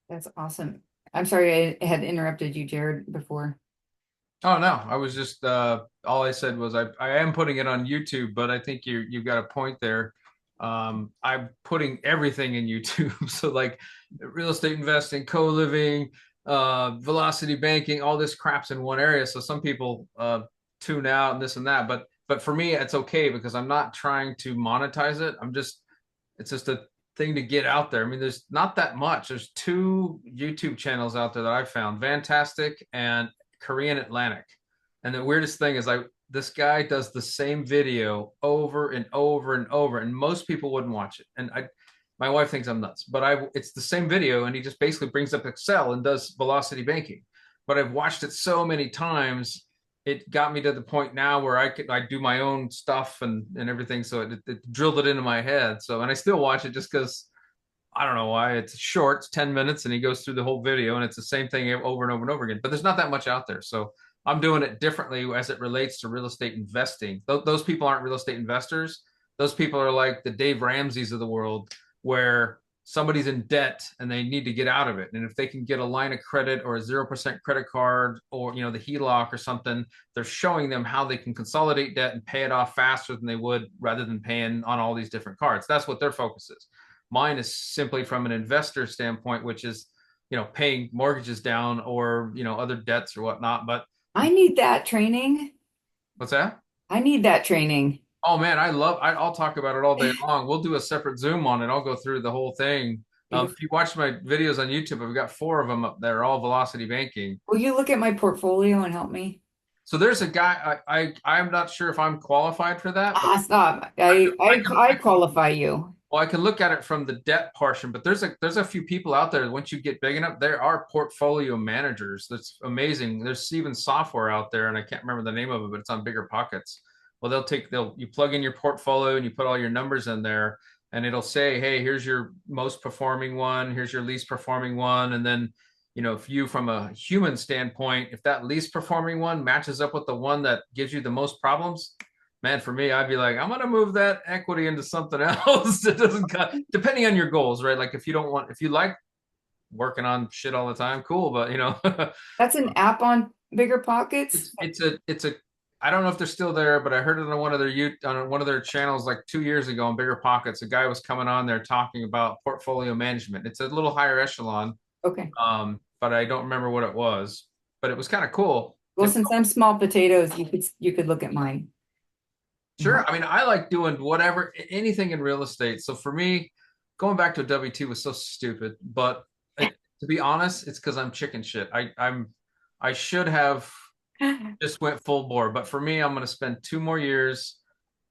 That's awesome. I'm sorry I had interrupted you, Jared, before. Oh no, I was just all I said was I am putting it on YouTube, but I think you've got a point there. I'm putting everything in YouTube. So like real estate investing, co-living, velocity banking, all this crap's in one area. So some people tune out and this and that, but for me it's okay because I'm not trying to monetize it. It's just a thing to get out there. I mean, there's not that much. There's 2 YouTube channels out there that I've found, Fantastic and Korean Atlantic. And the weirdest thing is this guy does the same video over and over and over, and most people wouldn't watch it. And my wife thinks I'm nuts, but it's the same video, and he just basically brings up Excel and does velocity banking. But I've watched it so many times, it got me to the point now where I do my own stuff and everything. So it drilled it into my head. So, and I still watch it just because I don't know why. It's short, it's 10 minutes, and he goes through the whole video, and it's the same thing over and over and over again. But there's not that much out there. So I'm doing it differently as it relates to real estate investing. Those people aren't real estate investors. Those people are like the Dave Ramseys of the world, where somebody's in debt and they need to get out of it. And if they can get a line of credit or a 0% credit card or, the HELOC or something, they're showing them how they can consolidate debt and pay it off faster than they would rather than paying on all these different cards. That's what their focus is. Mine is simply from an investor standpoint, which is, paying mortgages down or, other debts or whatnot. But I need that training. what's that? I need that training. Oh man, I'll talk about it all day long. We'll do a separate Zoom on it. I'll go through the whole thing. If you watch my videos on YouTube, I've got 4 of them up there, all velocity banking. Will you look at my portfolio and help me? So there's a guy, I'm not sure if I'm qualified for that. Stop. I qualify you. Well, I can look at it from the debt portion, but there's a few people out there. Once you get big enough, there are portfolio managers. That's amazing. There's even software out there, and I can't remember the name of it, but it's on Bigger Pockets. Well, you plug in your portfolio and you put all your numbers in there, and it'll say, hey, here's your most performing one, here's your least performing one, and then if you, from a human standpoint, if that least performing one matches up with the one that gives you the most problems, man, for me, I'd be like, I'm gonna move that equity into something else. It doesn't cut, depending on your goals, right? Like if you like working on shit all the time, cool, but That's an app on Bigger Pockets. It's a I don't know if they're still there, but I heard it on one of their channels like 2 years ago on Bigger Pockets. A guy was coming on there talking about portfolio management. It's a little higher echelon. Okay. But I don't remember what it was. But it was kind of cool. Well, since I'm small potatoes, you could look at mine. Sure. I mean, I like doing anything in real estate. So for me, going back to a W-2 was so stupid. But to be honest, it's because I'm chicken shit. I should have just went full bore. But for me, I'm going to spend 2 more years,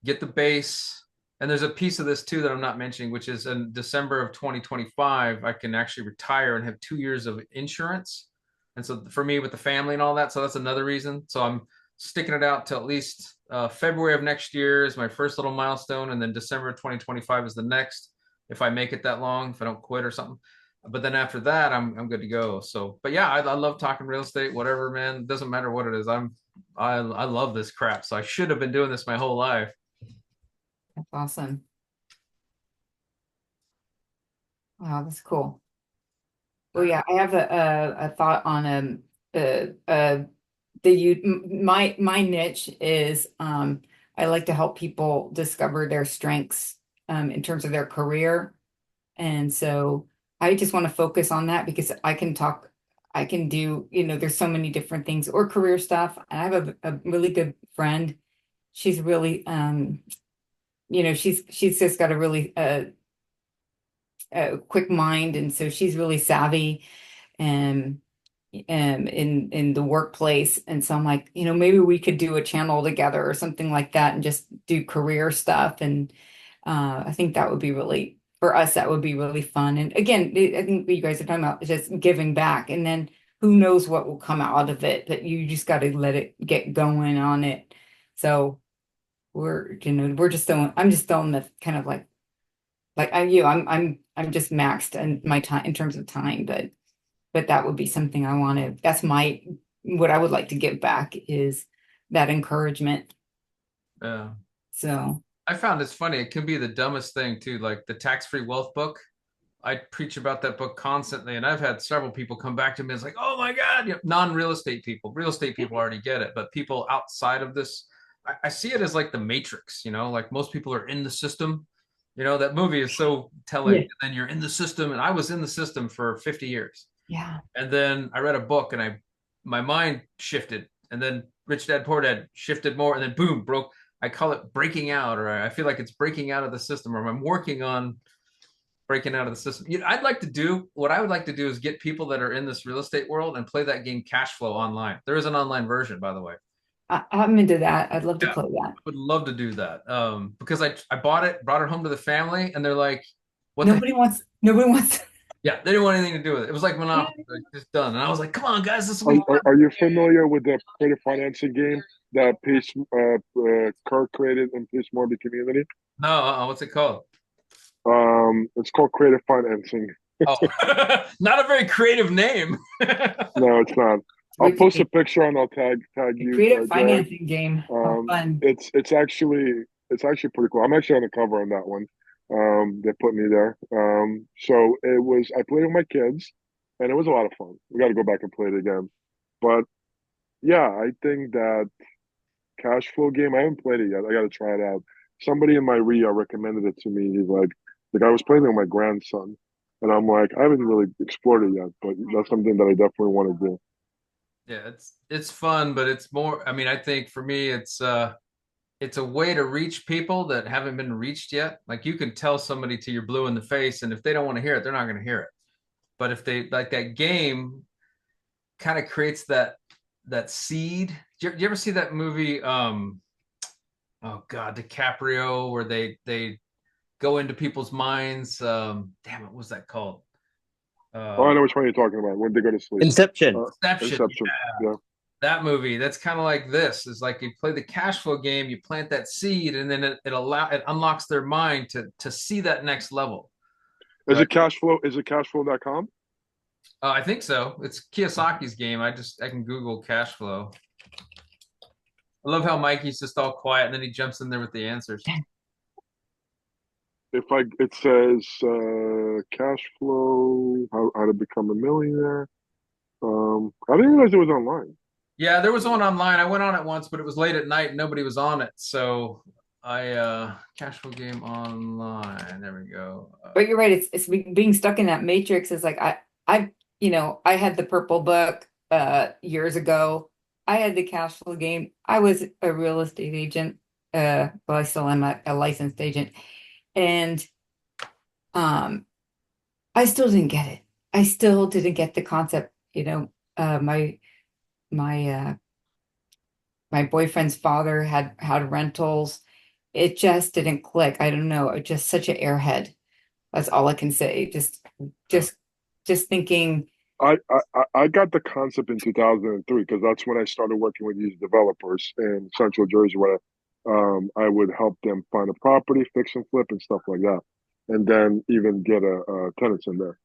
get the base. And there's a piece of this too that I'm not mentioning, which is in December of 2025, I can actually retire and have 2 years of insurance. And so for me with the family and all that, so that's another reason. So I'm sticking it out till at least February of next year is my first little milestone. And then December of 2025 is the next, if I make it that long, if I don't quit or something. But then after that, I'm good to go. So, but yeah, I love talking real estate, whatever, man. It doesn't matter what it is. I love this crap. So I should have been doing this my whole life. That's awesome. Wow, that's cool. Well, yeah, I have a thought on my niche is I like to help people discover their strengths in terms of their career. And so I just want to focus on that because I can do, there's so many different things or career stuff. And I have a really good friend. She's really, she's just got a really quick mind. And so she's really savvy and in the workplace. And so I'm like, maybe we could do a channel together or something like that and just do career stuff. And I think that would be really, for us, that would be really fun. And again, I think what you guys are talking about is just giving back. And then who knows what will come out of it, but you just got to let it get going on it. So we're just throwing, I'm just throwing the kind of like I'm just maxed in my time in terms of time, but that would be something I want to, what I would like to give back is that encouragement. Yeah. So I found it's funny. It can be the dumbest thing too, like the tax-free wealth book. I preach about that book constantly, and I've had several people come back to me. It's like, oh my God, non-real estate people. Real estate people already get it, but people outside of this, I see it as like the Matrix. Like most people are in the system. That movie is so telling. Yeah. And then you're in the system, and I was in the system for 50 years. Yeah. And then I read a book, and my mind shifted, and then Rich Dad Poor Dad shifted more, and then boom, broke. I call it breaking out, or I feel like it's breaking out of the system, or I'm working on breaking out of the system. What I would like to do is get people that are in this real estate world and play that game Cash Flow online. There is an online version, by the way. I'm into that. I'd love to Yeah, play that. I would love to do that. Because I bought it home to the family, and they're like, "What?" Nobody wants. Yeah, they didn't want anything to do with it. It was like Monopoly, like, just done. And I was like, "Come on, guys, this will be Are you familiar with the creative financing game that Kirk created in Pace Morby Community? No, what's it called? It's called creative financing. Oh, not a very creative name. No, it's not. I'll post a picture and I'll tag you. Creative Jared. financing game. How fun. It's actually pretty cool. I'm actually on the cover on that one. They put me there. So I played with my kids, and it was a lot of fun. We got to go back and play it again. But yeah, I think that cash flow game, I haven't played it yet. I got to try it out. Somebody in my RIA recommended it to me. He's like, I was playing it with my grandson, and I'm like, I haven't really explored it yet, but that's something that I definitely want to do. Yeah, it's fun, but it's more. I mean, I think for me, it's a way to reach people that haven't been reached yet. Like you can tell somebody till you're blue in the face, and if they don't want to hear it, they're not going to hear it. But if they like that game, kind of creates that seed. Do you ever see that movie? Oh God, DiCaprio, where they go into people's minds. Damn it, what was that called? I know which one you're talking about. When they go to sleep. Inception. Inception. Yeah. That movie. That's kind of like this. Is like you play the cash flow game, you plant that seed, and then it unlocks their mind to see that next level. Is it cash flow? Is it cashflow.com? I think so. It's Kiyosaki's game. I can Google cash flow. I love how Mikey's just all quiet and then he jumps in there with the answers. It says cash flow, how to become a millionaire. I didn't realize it was online. Yeah, there was one online. I went on it once, but it was late at night and nobody was on it. So I cash flow game online. There we go. But you're right. It's being stuck in that matrix is like I had the purple book years ago. I had the cash flow game. I was a real estate agent. Well, I still am a licensed agent. And I still didn't get it. I still didn't get the concept, my boyfriend's father had rentals. It just didn't click. I don't know. Just such an airhead. That's all I can say. Just thinking. I got the concept in 2003 because that's when I started working with these developers in Central Jersey, where I would help them find a property, fix and flip, and stuff like that, and then even get a tenants in there.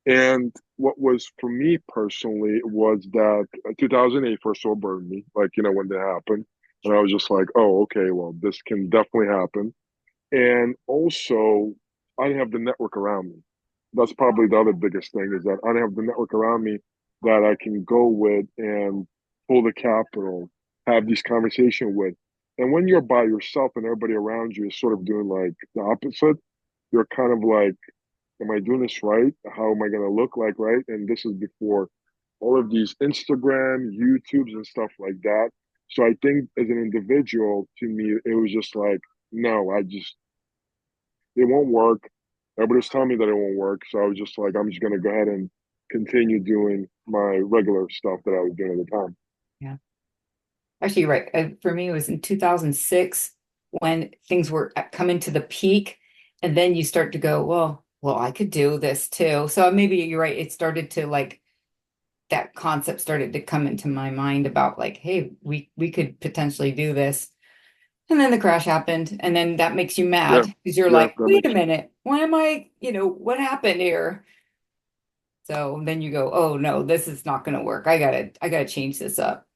And what was for me personally was that 2008 first of all burned me, like when that happened, and I was just like, oh, okay, well, this can definitely happen. And also, I didn't have the network around me. That's probably the other biggest thing is that I don't have the network around me that I can go with and pull the capital, have these conversations with. And when you're by yourself and everybody around you is sort of doing like the opposite, you're kind of like, am I doing this right? How am I going to look like, right? And this is before all of these Instagram, YouTubes, and stuff like that. So I think as an individual, to me, it was just like, no, it won't work. Everybody's telling me that it won't work. So I was just like, I'm just going to go ahead and continue doing my regular stuff that I was doing at the time. Yeah. Actually, you're right. For me, it was in 2006 when things were coming to the peak. And then you start to go, well, I could do this too. So maybe you're right. It started to like, that concept started to come into my mind about like, hey, we could potentially do this. And then the crash happened. And then that makes you Yeah, mad because you're yeah, like, that wait a makes minute, why am I, what happened here? So then you go, oh no, this is not gonna work. I gotta change this up.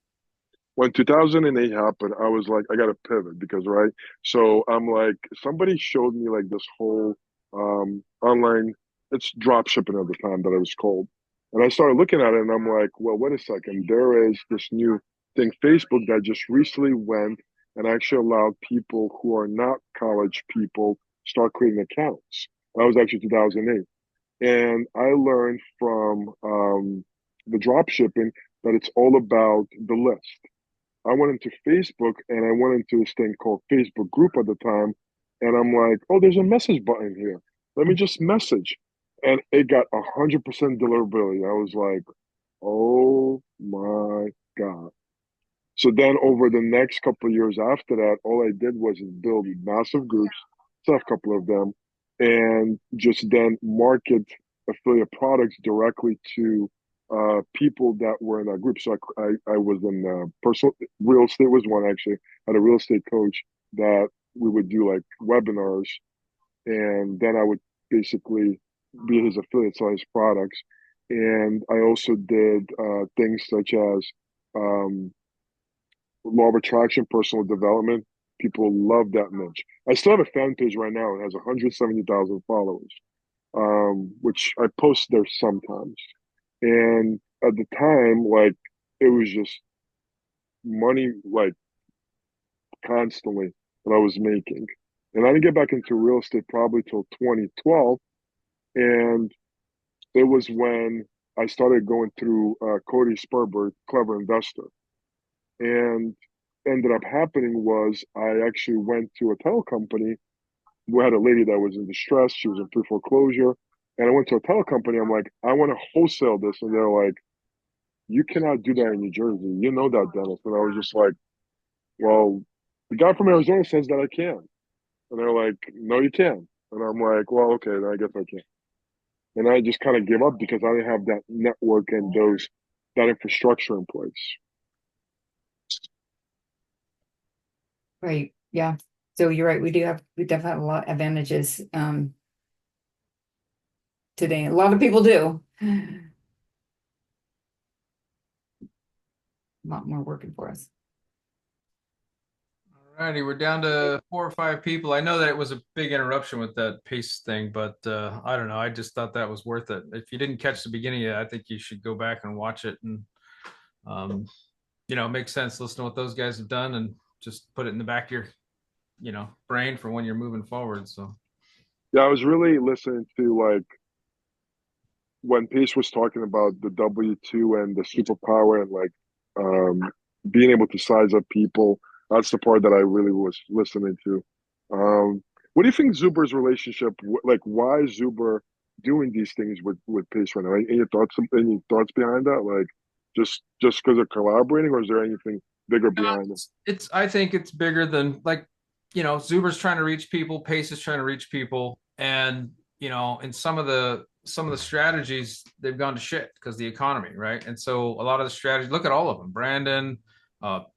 when 2008 happened, I was like, I got to pivot because, right? So I'm like, somebody showed me like this whole online, it's drop shipping at the time that it was called. And I started looking at it and I'm like, well, wait a second. There is this new thing, Facebook, that just recently went and actually allowed people who are not college people start creating accounts. That was actually 2008. And I learned from the drop shipping that it's all about the list. I went into Facebook and I went into this thing called Facebook group at the time. And I'm like, oh, there's a message button here. Let me just message. And it got 100% deliverability. I was like, oh my God. So then over the next couple of years after that, all I did was just build massive groups, still have a couple of them, and just then market affiliate products directly to people that were in that group. So I was in personal real estate was one actually. I had a real estate coach that we would do like webinars, and then I would basically be his affiliate, sell his products. And I also did things such as um, law of attraction, personal development. People love that niche. I still have a fan page right now. It has 170,000 followers, which I post there sometimes. And at the time, like, it was just money, like, constantly that I was making. And I didn't get back into real estate probably till 2012. And it was when I started going through Cody Sperber, Clever Investor. And ended up happening was I actually went to a title company. We had a lady that was in distress. She was in pre-foreclosure. And I went to a title company. I'm like, I want to wholesale this. And they're like, you cannot do that in New Jersey. You know that, Dennis. And I was just like, well, the guy from Arizona says that I can. And they're like, no, you can't. And I'm like, well, okay, then I guess I can. And I just kind of gave up because I didn't have that network and that infrastructure in place. Right. Yeah. So you're right. We definitely have a lot of advantages today. A lot of people do. A lot more working for us. Alrighty, we're down to 4 or 5 people. I know that it was a big interruption with that pace thing, but I don't know. I just thought that was worth it. If you didn't catch the beginning of it, I think you should go back and watch it, and it makes sense. Listen to what those guys have done, and just put it in the back of your, brain for when you're moving forward. So Yeah, I was really listening to like when Pace was talking about the W-2 and the superpower and like being able to size up people. That's the part that I really was listening to. What do you think Zuber's relationship, like why is Zuber doing these things with Pace right now? Any thoughts behind that? Like just because they're collaborating, or is there anything bigger behind it? I think it's bigger than like, Zuber's trying to reach people, Pace is trying to reach people, and in some of the strategies they've gone to shit because the economy, right? And so a lot of the strategies, look at all of them, Brandon,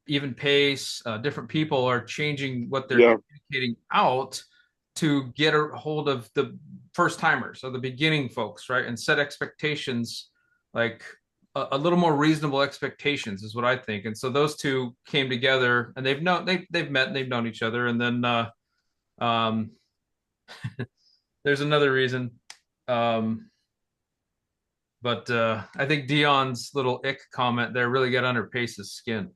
even Pace, different people are changing what they're communicating out to get a hold of the first timers or the beginning folks, right? And set expectations, like a little more reasonable expectations is what I think. And so those two came together, and they've met and they've known each other. And then there's another reason. But I think Dion's little ick comment there really got under Pace's skin.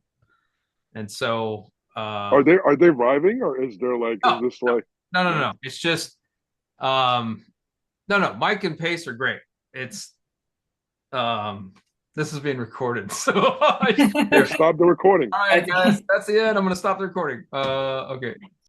And so are they riving, or is there like no, is this like no. It's just No, Mike and Pace are great. It's this is being recorded, so Yeah, stop the recording. all right, Okay. guys, that's the end. I'm gonna stop the recording. Okay.